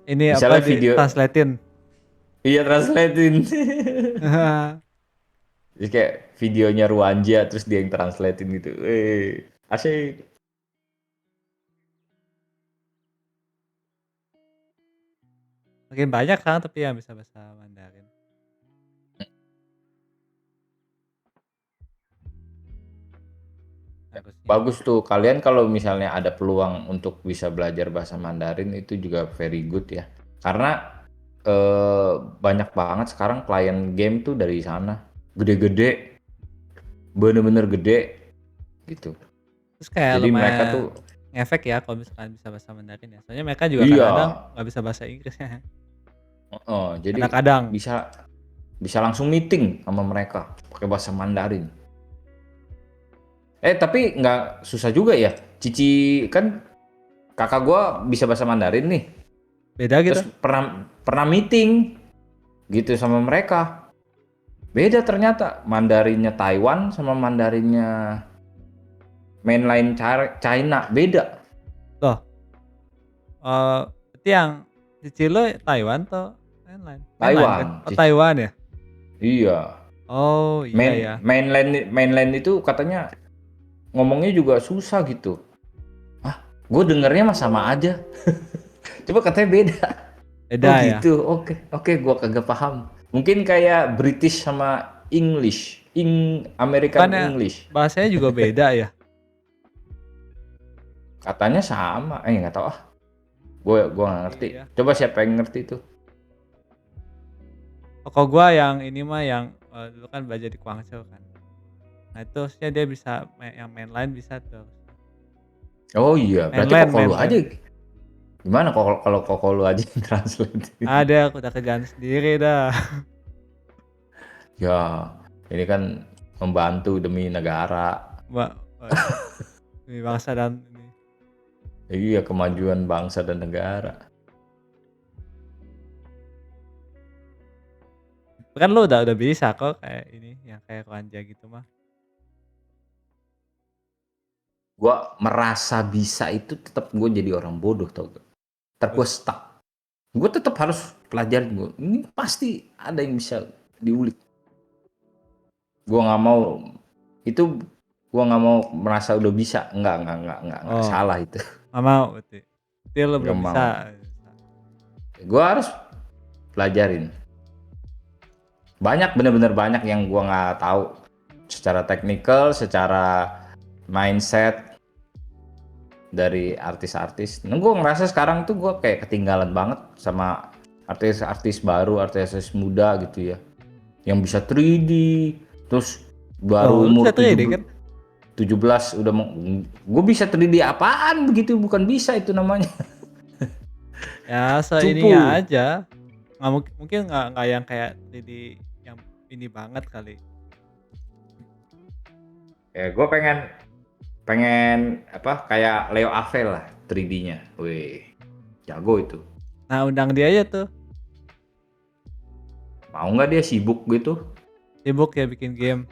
Ini apa Misalnya di video, translatein. iya translatein. Jadi kayak videonya Ruanja terus dia yang translatein gitu. Asik. Makin banyak kan tapi yang bisa bahasa Mandarin. Harusnya. Bagus tuh kalian kalau misalnya ada peluang untuk bisa belajar bahasa Mandarin itu juga very good ya. Karena banyak banget sekarang klien game tuh dari sana. Gede-gede, bener-bener gede gitu. Terus kayak Jadi mereka tuh lumayan ngefek ya kalau misalkan bisa bahasa Mandarin ya. Soalnya mereka juga iya, kadang-kadang nggak bisa bahasa Inggris ya. jadi Kadang-kadang. bisa bisa langsung meeting sama mereka pakai bahasa Mandarin. Tapi nggak susah juga ya. Cici kan kakak gua bisa bahasa Mandarin nih. Beda gitu. Terus pernah pernah meeting gitu sama mereka. Beda ternyata Mandarinnya Taiwan sama Mandarinnya mainline China beda. Loh, berarti yang cici lu Taiwan atau mainland? Mainland kan? Taiwan. Oh Taiwan ya? Iya. Oh iya ya. Mainland itu katanya ngomongnya juga susah gitu. Ah, gue dengernya mah sama aja. Coba katanya beda. Oh Beda ya. gitu. Oke, gue kagak paham. Mungkin kayak British sama English, American Bukannya English. bahasanya juga beda ya? Katanya sama. Nggak tahu ah. Gue nggak ngerti. Iya. Coba siapa yang ngerti tuh? Koko gua yang ini mah yang dulu kan belajar di Guangzhou kan. Nah itu harusnya dia bisa yang mainline bisa tuh. Oh iya, berarti Mainland, koko lu aja. mainland. Gimana kalau koko lu aja yang translate? Ada, aku udah kerjaan sendiri dah. Ya, ini kan membantu demi negara. Mbak, demi bangsa dan ini. Iya, kemajuan bangsa dan negara. Kan lu udah bisa kok kayak ini yang kayak Kwanja gitu mah. Gua merasa bisa itu tetap gue jadi orang bodoh tau gak? Ntar gue stuck. Gue tetap harus pelajarin gue. Ini pasti ada yang bisa diulik. Gue nggak mau itu Gua nggak mau merasa udah bisa, nggak Oh, salah itu, nggak mau berarti. Berarti lo nggak belum mau. bisa. Gua harus pelajarin. Banyak, bener-bener banyak yang gua nggak tahu secara teknikal, secara mindset dari artis-artis. Nah, gue ngerasa sekarang tuh gue kayak ketinggalan banget sama artis-artis baru, artis-artis muda gitu ya, yang bisa 3D, terus baru Oh, lo bisa umur 3D kan? 17 udah mau, gue bisa 3D apaan begitu, bukan bisa itu namanya. Ya, seininya Cupu. aja. Nggak mungkin nggak yang kayak 3D yang ini banget kali. Ya gue pengen pengen apa kayak Leo Ave lah 3D-nya. Wih, jago itu. Nah, undang dia aja tuh. Mau nggak dia sibuk gitu? Sibuk ya bikin game.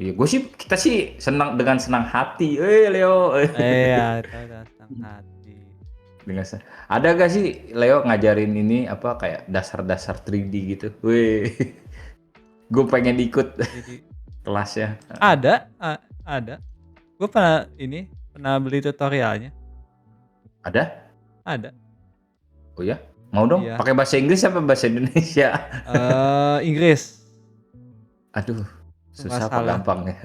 Iya, kita sih senang dengan senang hati. Leo. Ya, itu udah senang hati. Ada gak sih Leo ngajarin ini apa kayak dasar-dasar 3D gitu? Wih, gue pengen ikut Jadi kelasnya. ada. Gue pernah beli tutorialnya. Ada? Ada. Oh ya? Mau dong? Iya. Pakai bahasa Inggris apa bahasa Indonesia? Inggris. Aduh, Kalau nggak susah apa salah. gampang ya?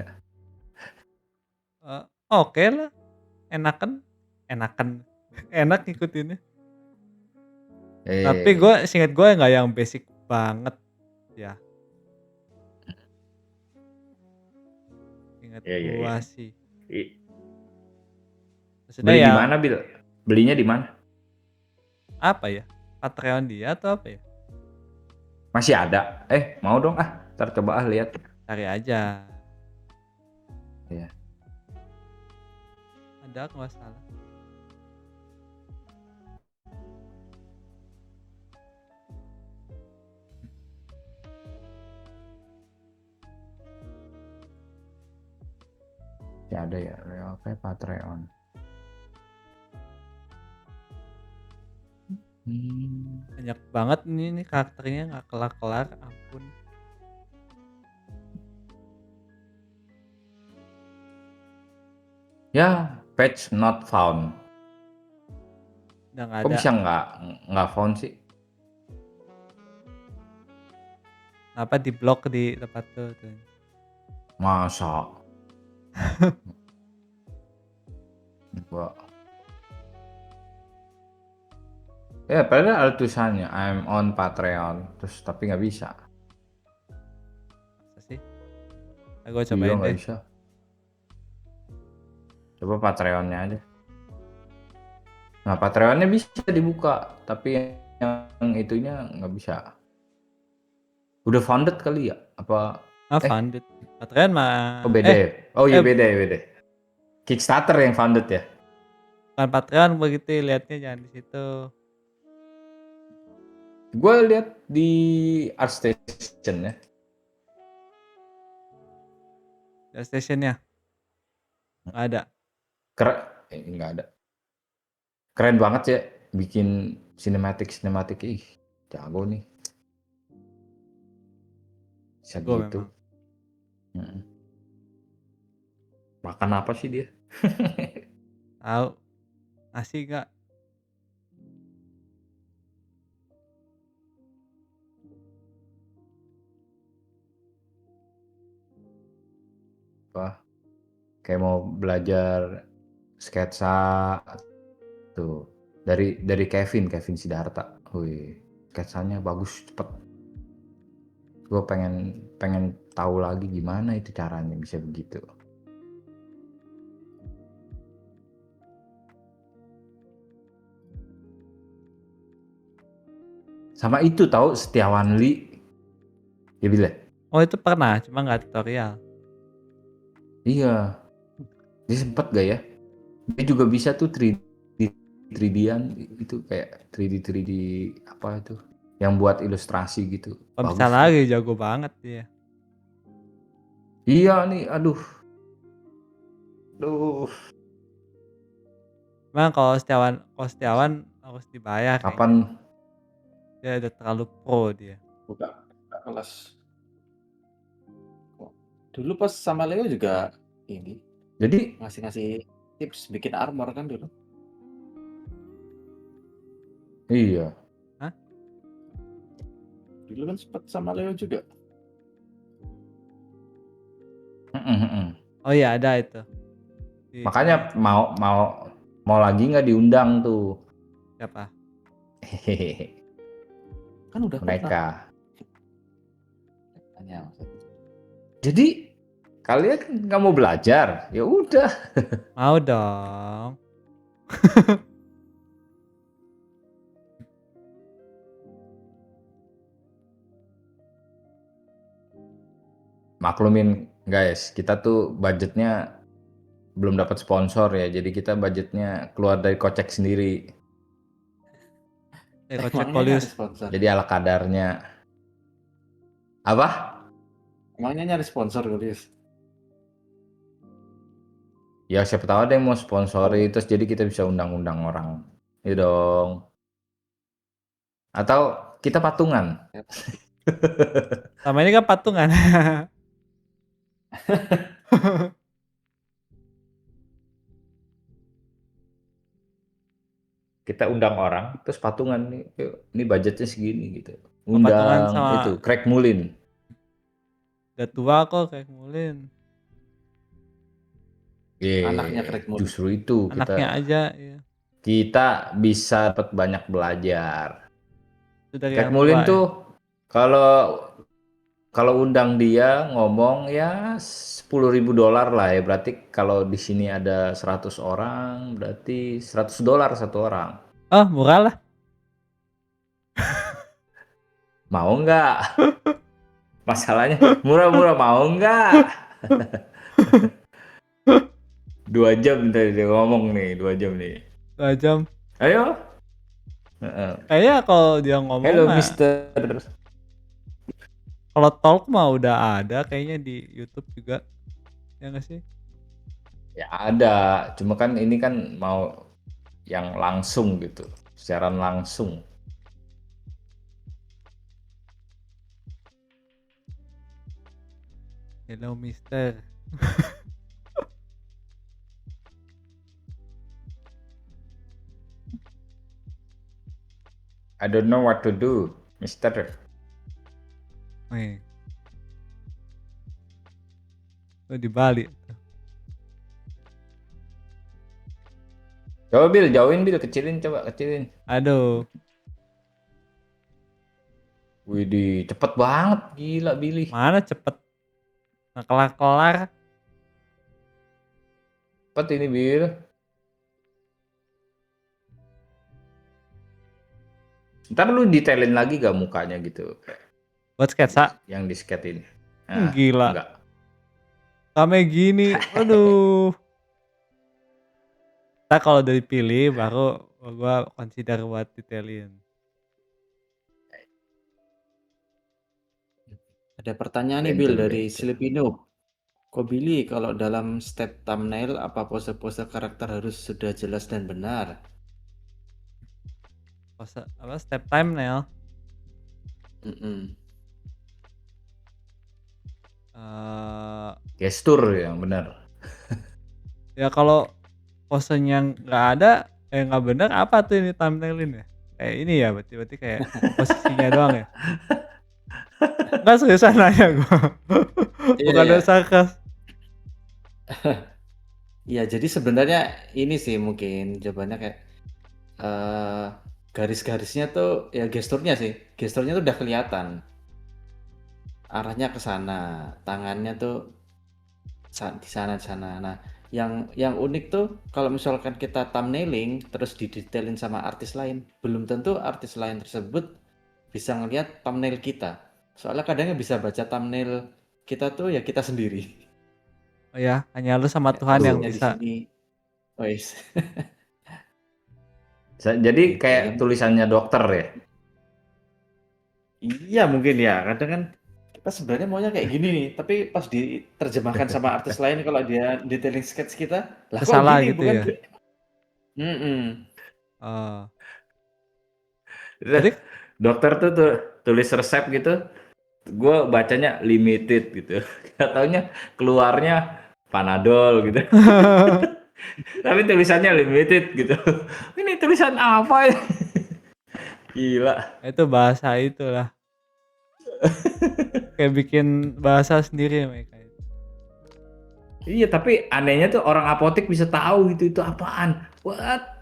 Oke lah. Enakan. Enak ngikutinnya. Tapi gue seingat gue nggak yang basic banget ya. Ingat gue sih. Maksudnya Beli di yang mana, Bil? Belinya di mana? apa ya? Patreon dia atau apa ya? Masih ada? Mau dong ah. Ntar coba lihat. Cari aja. Iya. Ada kalau nggak salah. Ya ada ya, Leo apa Patreon. Banyak banget nih karakternya nggak kelar-kelar, ampun. Ya, patch not found. Udah nggak Kok ada. bisa nggak found sih? Apa di blok di tempat tuh. Masa? Gua. Ya, padahal ada tulisannya I'm on Patreon, terus tapi nggak bisa. Masa sih? Gue Iya cobain nggak deh. bisa. Coba Patreonnya aja. Nah, Patreonnya bisa dibuka, tapi yang itunya nggak bisa. Udah founded kali ya? Apa? Founded. Patreon mah. Oh beda ya? Oh iya beda. Kickstarter yang founded ya? Bukan Patreon begitu, lihatnya jangan di situ. Gue lihat di ArtStation ya. Stationnya nggak ada. Nggak ada. Keren banget ya bikin sinematik ih jago nih. Bisa Gue gitu. memang. Makan apa sih dia? Tahu nasi gak? Wah, kayak mau belajar sketsa tuh dari Kevin Sidarta. Wih, sketsanya bagus cepet. Gue pengen tahu lagi gimana itu caranya bisa begitu. Sama itu tahu Setiawan Lee. Ya bila? Oh itu pernah, cuma nggak tutorial. Iya. Dia sempet gak ya? Dia juga bisa tuh 3D-an itu kayak 3D apa itu? Yang buat ilustrasi gitu. Kalau bisa Bagus tuh. lagi jago banget dia. Iya nih, aduh. Memang kalau Setiawan harus dibayar kayaknya. Kapan Dia udah terlalu pro dia. Buka kelas. Dulu pas sama Leo juga ini Jadi ngasih-ngasih tips bikin armor kan dulu. iya. Hah? Dulu kan sempet sama Leo juga. Mm-mm, mm-mm. Oh iya ada itu. Makanya mau lagi nggak diundang tuh. Siapa? Hehehe. Kan udah pernah. Mereka. Tanya maksudnya. Jadi kalian nggak mau belajar? Ya udah. Mau dong. Maklumin guys, kita tuh budgetnya belum dapat sponsor ya, jadi kita budgetnya keluar dari kocek sendiri. Kocek Emangnya Kolius. nyari sponsor? Jadi ala kadarnya. Apa? Emangnya nyari sponsor Kolius? Ya siapa tahu ada yang mau sponsori, terus jadi kita bisa undang-undang orang. Iya dong. Atau kita patungan. Sama ini kan patungan. Kita undang orang, terus patungan nih, yuk, ini budgetnya segini gitu. Patungan Undang sama itu, Craig Mullin. udah tua kok kayak Mulin. Anaknya Craig Mullin. Justru itu Anaknya aja ya. kita bisa dapat banyak belajar. Itu dari Craig yang Mullin tua, tuh kalau undang dia ngomong ya $10.000 lah ya, berarti kalau di sini ada 100 orang berarti $100 satu orang. ya. Oh murah lah. Mau nggak? Masalahnya murah-murah, mau nggak? 2 jam tadi dia ngomong nih, 2 jam nih. 2 jam. Ayo. Kayaknya kalau dia ngomong Hello mah, Mister. kalau talk mah udah ada kayaknya di YouTube juga. Ya nggak sih? Ya ada, cuma kan ini kan mau yang langsung gitu, siaran langsung. Hello Mister. I don't know what to do, Mister. Nih. Oh, di Bali. Coba Bill, jauhin Bill, kecilin coba, kecilin. Aduh. Widih, cepet banget, gila Billy. Mana cepet. Nggak kelar-kelar. Cepet ini Bill. Ntar lu detailin lagi gak mukanya gitu? Buat sketsa. Yang di skate ini. Nah, Gila. enggak. Kame gini. Aduh. Ntar kalau udah dipilih baru gua consider buat detailin. Ada pertanyaan nih Bill dari Silipino. Kok Billy kalau dalam step thumbnail apa pose-pose karakter harus sudah jelas dan benar? Pose apa step thumbnail? Gestur yang benar. Ya kalau posenya nggak ada, nggak benar apa tuh ini thumbnailin ya? Kayak ini ya berarti kayak posisinya doang ya? Nggak seriusan nanya gue. Bukan ada sarkas. Iya, jadi sebenarnya ini sih mungkin jawabannya kayak garis-garisnya tuh ya gesturnya sih. Gesturnya tuh udah kelihatan. Arahnya ke sana, tangannya tuh di sana. Nah, yang unik tuh kalau misalkan kita thumbnailing terus didetailin sama artis lain, belum tentu artis lain tersebut bisa ngelihat thumbnail kita. Soalnya kadang bisa baca thumbnail kita tuh ya kita sendiri. Oh ya, hanya lu sama Tuhan yang bisa. Oh yes. Jadi kayak tulisannya dokter ya? Iya mungkin ya, kadang kan kita sebenarnya maunya kayak gini nih, tapi pas diterjemahkan sama artis lain kalau dia detailing sketch kita, lah kok salah gini gitu bukan? ya. Jadi dokter tuh tulis resep gitu, gue bacanya limited gitu. Gak taunya keluarnya Panadol gitu. Tapi tulisannya limited gitu. Ini tulisan apa ya? Gila. Itu bahasa itulah. Kayak bikin bahasa sendiri mereka itu. Iya, tapi anehnya tuh orang apotek bisa tahu itu apaan. What?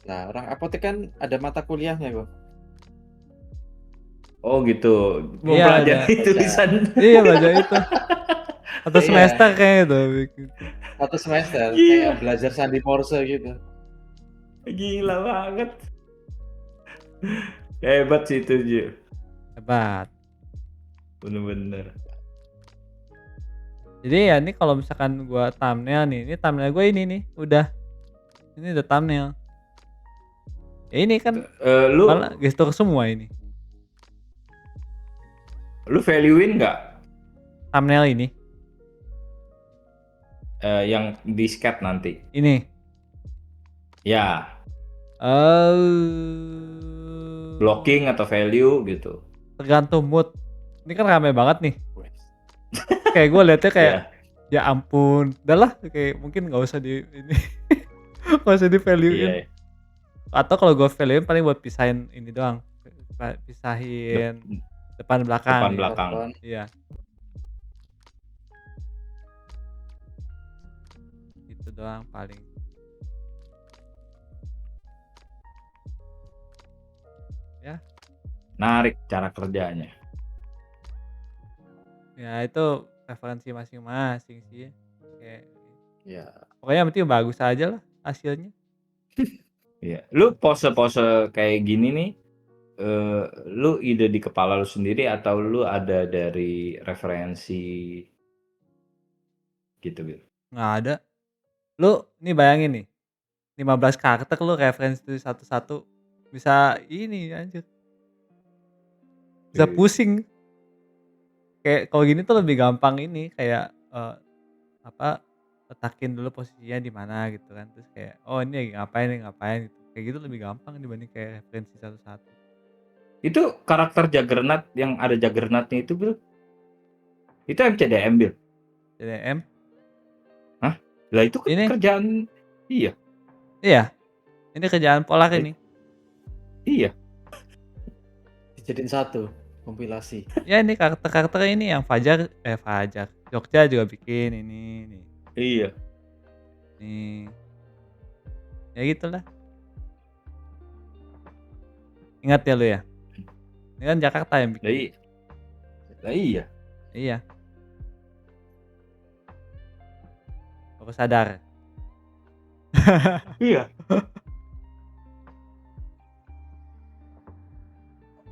Nah, orang apotek kan ada mata kuliahnya kok. Oh gitu. Mau Iya ada. pelajari Baca. tulisan. Iya baca itu. Atau Iya. semester kayak gitu. Bikin. Satu semester Gila. kayak belajar sandi Morse gitu. Gila banget. Hebat sih itu, Ju. Hebat. Bener-bener. Jadi ya ini kalau misalkan gua thumbnail nih, ini thumbnail gue ini nih, udah. Ini udah thumbnail. Ya ini kan Lu malah gestur semua ini. valuein nggak Thumbnail ini. yang di scat nanti? Ini. Ya, blocking atau value gitu. Tergantung mood. Ini kan rame banget nih. Kayak gue liatnya kayak Iya. ya ampun, udahlah kayak mungkin nggak usah di ini. Nggak usah di valuein. Iya. Atau kalau gue valuein paling buat pisahin ini doang. Pisahin depan belakang. Depan gitu. belakang. Iya. Itu doang paling. Ya. Narik cara kerjanya. Ya itu preferensi masing-masing sih. Kayak Ya. pokoknya yang penting bagus aja lah hasilnya. Iya. Lu pose-pose kayak gini nih, lu ide di kepala lu sendiri atau lu ada dari referensi gitu? Nggak ada. Lu nih bayangin nih, 15 karakter lu referensi satu-satu bisa ini anjir. Bisa Iya. pusing. Kayak kalau gini tuh lebih gampang ini kayak letakin dulu posisinya di mana gitu kan. Terus kayak oh ini lagi ngapain gitu. Kayak gitu lebih gampang dibanding kayak referensi satu-satu. Itu karakter Juggernaut yang ada Juggernautnya itu, Bil? Itu MCDM, Bil? CDM. Hah? Lah itu kan Ini? kerjaan. Iya. Iya. Ini kerjaan Polar ini. Iya. Dijadiin satu kompilasi. Ya ini karakter-karakter ini yang Fajar. Jogja juga bikin ini nih. Iya. Nih. Ya gitulah. Ingat ya lu ya. Ini kan Jakarta yang bikin. Lah iya. Iya. Baru sadar. Iya.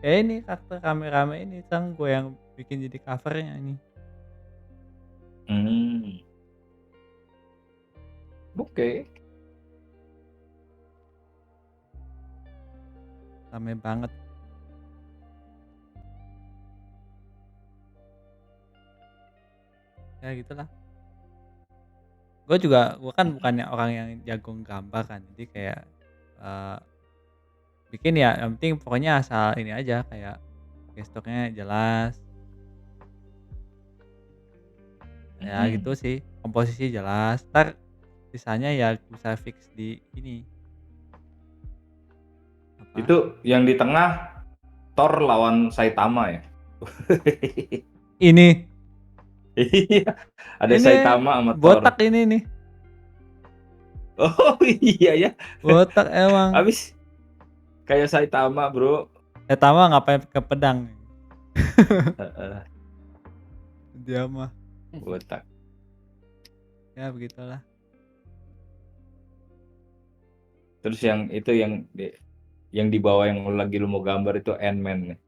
Ya ini karakter rame-rame ini sang gue yang bikin jadi covernya ini. Oke. Rame banget. Ya gitulah. Gue kan bukannya orang yang jago gambar kan, jadi kayak bikin ya yang penting pokoknya asal ini aja kayak gesturnya jelas. Ya gitu sih, komposisi jelas. Ntar sisanya ya bisa fix di ini. Apa? Itu yang di tengah Thor lawan Saitama ya? Ini. Iya. Ada Ini Saitama sama Thor. botak ini nih. Oh iya ya. Botak emang. Habis kayak Saitama, Bro. Saitama ngapain ke pedang? Dia mah Botak. ya begitulah. Terus yang itu yang di bawah yang lagi lu mau gambar itu Ant-Man nih.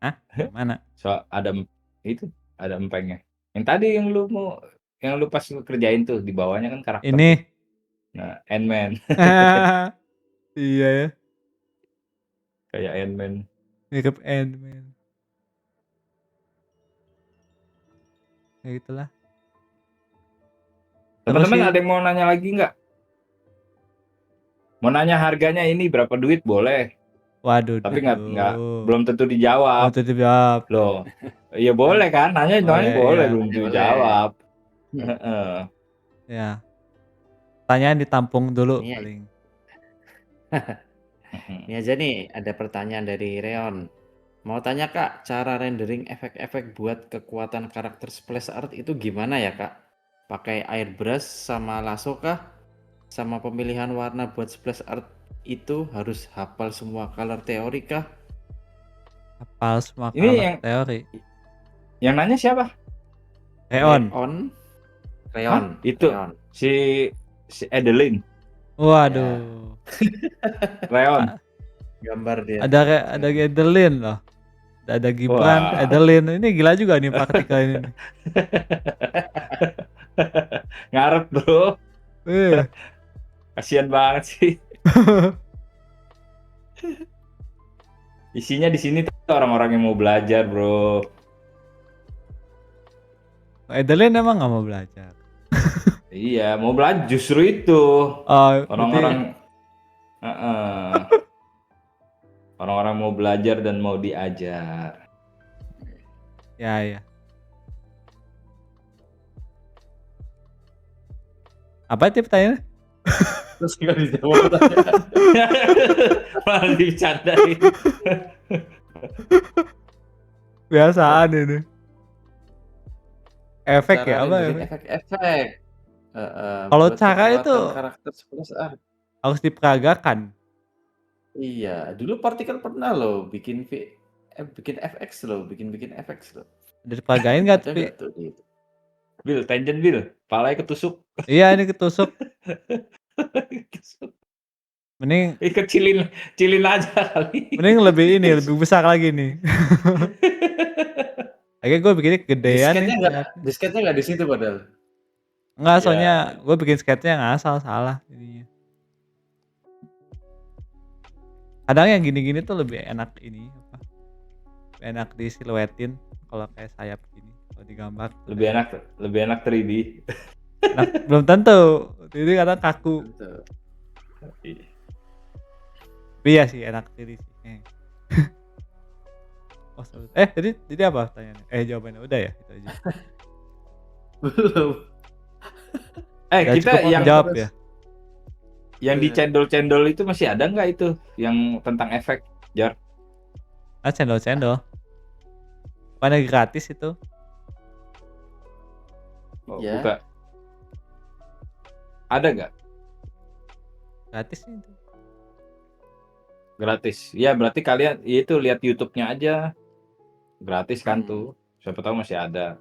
Hah? Mana? So ada empengnya. Yang tadi yang lu pas lu kerjain tuh di bawahnya kan karakter. Ini. Tuh. Nah, Ant-Man. Iya ya. Kayak Ant-Man. Mirip Ant-Man. Ya gitulah. Teman-teman ada yang mau nanya lagi nggak? Mau nanya harganya ini berapa duit boleh? Waduh, Tapi nggak belum tentu belum dijawab. tentu dijawab. Loh, ya boleh kan? Nanya Boleh, boleh, ya. belum tentu Boleh. dijawab. Heeh. Ya. Pertanyaan ditampung dulu Iya. paling. Ini aja nih, ada pertanyaan dari Reon. Mau tanya Kak, cara rendering efek-efek buat kekuatan karakter splash art itu gimana ya Kak? Pakai airbrush sama lasso kah? Sama pemilihan warna buat splash art itu harus hafal semua color theory kah? Hafal semua Ini color theory. yang nanya siapa? Reon. Reon. Itu si Adeline. Waduh. Reon. Gambar dia. Ada Adeline loh. Ada Gibran, Wah. Adeline. Ini gila juga nih partikel ini. Ngarep bro. Kasian banget sih. Isinya di sini tuh orang-orang yang mau belajar bro. Adeline emang nggak mau belajar. Iya, mau belajar justru itu. Orang-orang orang-orang mau belajar dan mau diajar. Ya. Apa itu pertanyaannya? Terus nggak dijawab. Malah dibicarain. Biasaan ini. Efek ya apa ya? Efek-efek. Kalau buat cara itu kekuatan karakter splash art. harus diperagakan. Iya, dulu partikel pernah loh bikin FX loh, bikin FX loh. Udah diperagain nggak Ada tapi? nggak tuh gitu? Bill, tangent Bill, palanya ketusuk. Iya ini ketusuk. Mending kecilin aja kali. Mending lebih besar lagi nih. Akhirnya gue bikinnya gedean nih. Disketnya nggak di situ padahal. Enggak, soalnya gue bikin sketnya ngasal salah jadinya. Kadang yang gini-gini tuh lebih enak ini apa? Lebih enak disiluetin kalau kayak sayap gini kalau digambar. Lebih enak 3D. Belum tentu. Jadi kadang kaku. Iya sih enak 3D sih. Jadi apa pertanyaannya? Jawabannya udah ya itu aja. Belum. Kita yang jawab ya. Yang di cendol-cendol itu masih ada nggak itu yang tentang efek, Jar? Cendol. Mana gratis itu? Oh, Ya. buka. Ada nggak? Gratis itu. Gratis. Ya berarti kalian itu lihat YouTube-nya aja. Gratis kan tuh. Siapa tahu masih ada.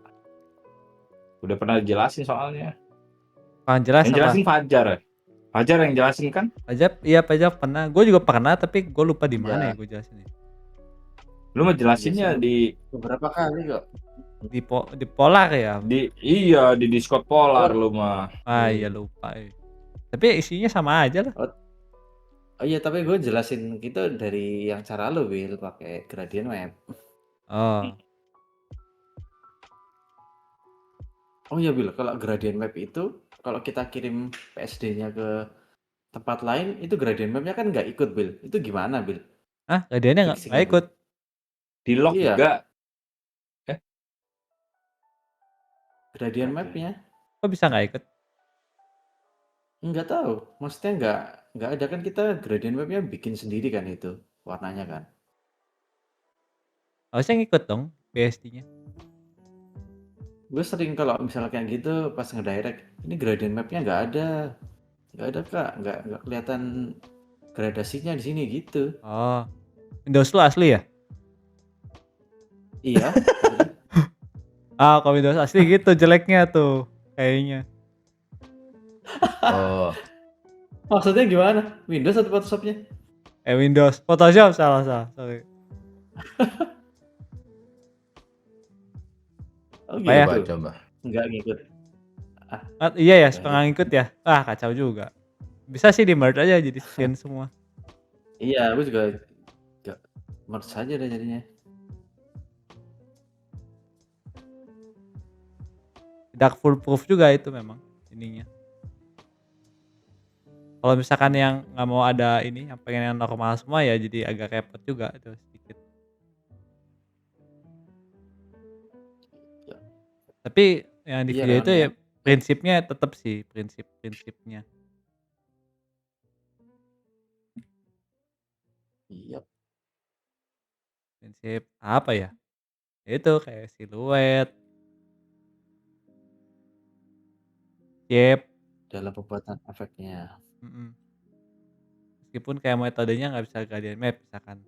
Udah pernah dijelasin soalnya. Yang jelasin Fajar. Fajar yang jelasin kan? Fajar pernah. Gue juga pernah tapi gue lupa di mana ya gue jelasin. Lu mau jelasinnya di beberapa kali kok. Di Polar ya? Iya, di Discord Polar lu mah. Iya lupa. Tapi isinya sama aja lah. Oh iya, tapi gue jelasin gitu dari yang cara lu Will pakai gradient map. Oh iya Will, kalau gradient map itu kalau kita kirim PSD-nya ke tempat lain itu gradient map-nya kan nggak ikut Will. Itu gimana Will? Gradientnya nggak ikut. Di lock juga. Gradient map-nya. Kok bisa nggak ikut? Nggak tahu. Maksudnya nggak ada kan, kita gradient map-nya bikin sendiri kan itu warnanya kan. Harusnya ngikut dong PSD-nya. Gue sering kalau misalnya kayak gitu pas ngedirect, ini gradient map-nya nggak ada Kak, nggak kelihatan gradasinya di sini gitu. Windows lu asli ya? Iya. Kalau Windows asli gitu jeleknya tuh kayaknya. Maksudnya gimana? Windows atau Photoshop-nya? Windows, Photoshop salah, sorry. Coba. Nggak ngikut. Iya ya, setengah ngikut ya. Kacau juga. Bisa sih di merge aja jadi skin semua. Iya, aku juga merge saja deh jadinya. Dark foolproof juga itu memang ininya. Kalau misalkan yang nggak mau ada ini, yang pengen yang normal semua ya jadi agak repot juga itu sedikit. Ya. Tapi yang di Iya video kan itu ya yang prinsipnya tetap sih, prinsip-prinsipnya. iya. Prinsip apa ya? Ya itu kayak siluet, shape, Dalam pembuatan efeknya. mhm. Meskipun kayak metodenya nggak bisa gradient map misalkan,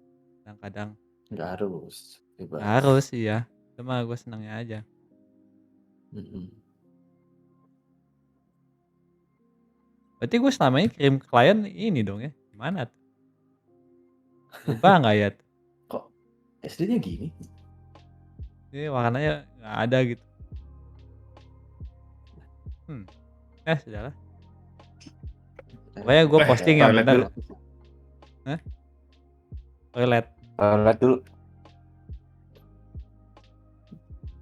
kadang-kadang Nggak harus, nggak bebas. harus iya, cuma gue senangnya aja. Mhm. Berarti gue selama ini kirim ke klien ini dong ya, gimana tuh? Berubah nggak ya tuh? Kok SD-nya gini? Ini warnanya nggak ada gitu. Sudahlah. Pokoknya gue posting yang Toilet bener. dulu. Hah? Toilet. Toilet dulu.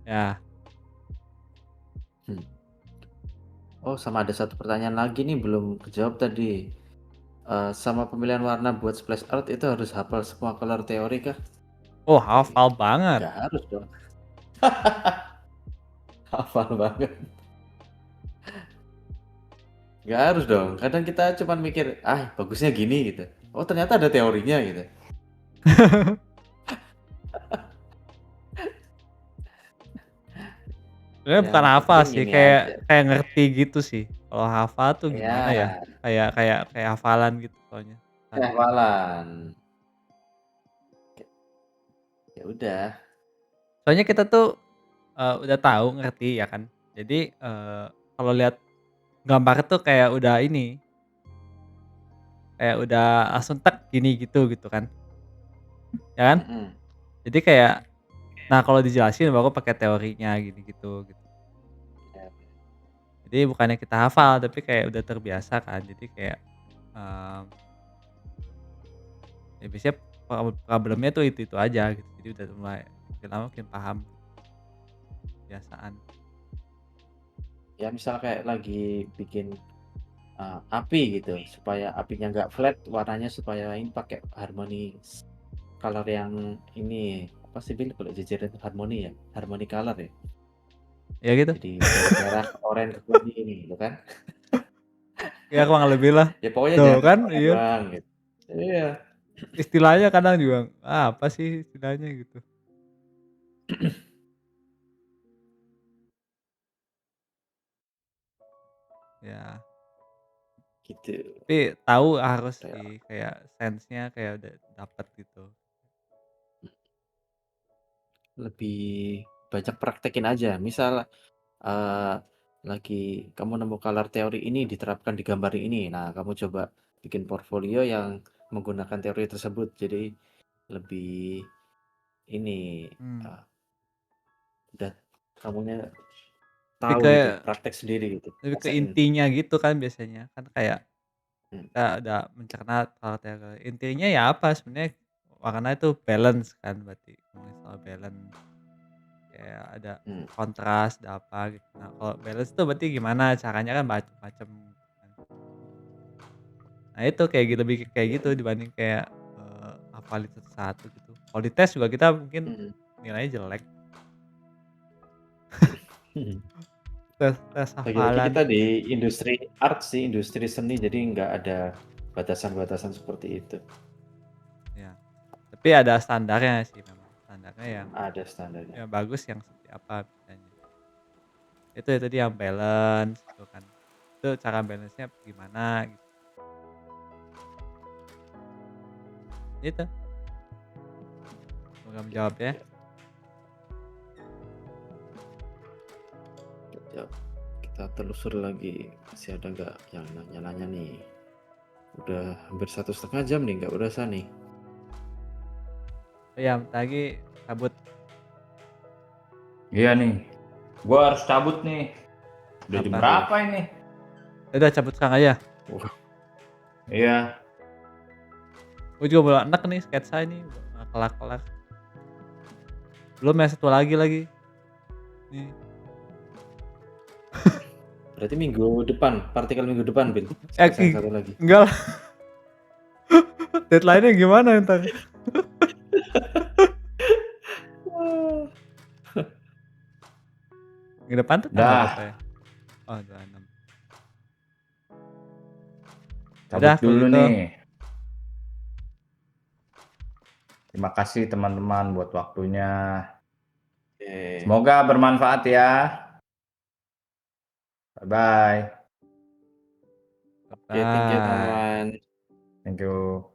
Ya, Oh, sama ada satu pertanyaan lagi nih belum kejawab tadi. Sama pemilihan warna buat splash art itu harus hafal semua color teori kah? oh hafal banget. Nggak harus dong. Hafal banget. Nggak harus dong. Kadang kita cuman mikir, bagusnya gini gitu. Oh, ternyata ada teorinya gitu. Sebenarnya Yang bukan hafal penting sih, ini kayak aja. kayak ngerti gitu sih. Kalau hafal tuh gimana ya? Ya, Kayak hafalan gitu soalnya. hafalan. Ya udah. Soalnya kita tuh udah tahu, ngerti ya kan. Jadi kalau lihat gambar tuh kayak udah ini, kayak udah langsung tek gini gitu kan. Ya kan? Mm-mm. Jadi kayak nah kalau dijelasin baru pakai teorinya gini gitu. Ya, Jadi bukannya kita hafal tapi kayak udah terbiasa kan. Jadi kayak mmm, ya biasanya problemnya tuh itu aja gitu. Jadi udah mulai makin lama makin paham, kebiasaan. ya misal kayak lagi bikin api gitu, supaya apinya nggak flat, warnanya supaya ini pakai harmoni color yang ini apa sih Bil kalau jajaran itu harmoni ya, harmoni color ya. Ya gitu. Jadi dari merah ke oranye ke kuning ini gitu kan. Ya kurang lebih lah. Ya pokoknya Tuh jangan kan, warna iya. doang gitu. Iya. Istilahnya kadang juga, apa sih istilahnya gitu. Ya, Gitu. tapi tahu harus Kayak sih, kayak sense-nya kayak udah dapet gitu. lebih banyak praktekin aja. Misal eh, lagi kamu nemu color teori ini diterapkan di gambar ini. Nah, kamu coba bikin portfolio yang menggunakan teori tersebut. Jadi lebih ini Mmm, udah kamunya lebih tahu ke gitu, praktek sendiri gitu, lebih ke rasain. intinya gitu kan biasanya, kan kayak Hmm. kita udah mencerna soal teori. Intinya ya apa sebenarnya warna itu balance kan berarti, ngomongin soal balance. Kayak ada Hmm. kontras, ada apa gitu. Nah, kalau balance tuh berarti gimana caranya kan macem-macem kan. Nah itu kayak gitu, lebih kayak gitu dibanding kayak, hafalin satu-satu gitu. Kalau di tes juga kita mungkin Hmm. nilainya jelek, Hmm. tes Lagi-lagi hafalan. kita di industri art sih, industri seni, jadi nggak ada batasan-batasan seperti itu. Ya, tapi ada standarnya sih memang, standarnya Ada standarnya. yang bagus yang seperti apa biasanya. Itu ya tadi yang balance gitu kan. Itu cara balance-nya gimana gitu. Itu, semoga menjawab ya. Ya, kita telusur lagi masih ada nggak yang nanya-nanya nih. Udah hampir 1,5 jam nih, nggak berasa nih. Oh iya, bentar lagi cabut. Iya nih. Gua harus cabut nih. Udah jam Apa? berapa ini? Udah cabut sekarang aja. Wah, Iya. Gue juga belum enak nih sketsa ini, nggak kelar-kelar. Belum yang satu lagi. Nih, Berarti minggu depan, partikel minggu depan, Bil. Eh, Selesai satu lagi. enggak lah. Deadline-nya gimana entar? Minggu depan tuh tanggal Dah, berapa ya? Oh, 26. cabut Udah kalau dulu gitu. nih. Terima kasih teman-teman buat waktunya. Oke. Semoga bermanfaat ya. Bye-bye. Oke, thank you Bye. teman-teman. Thank you.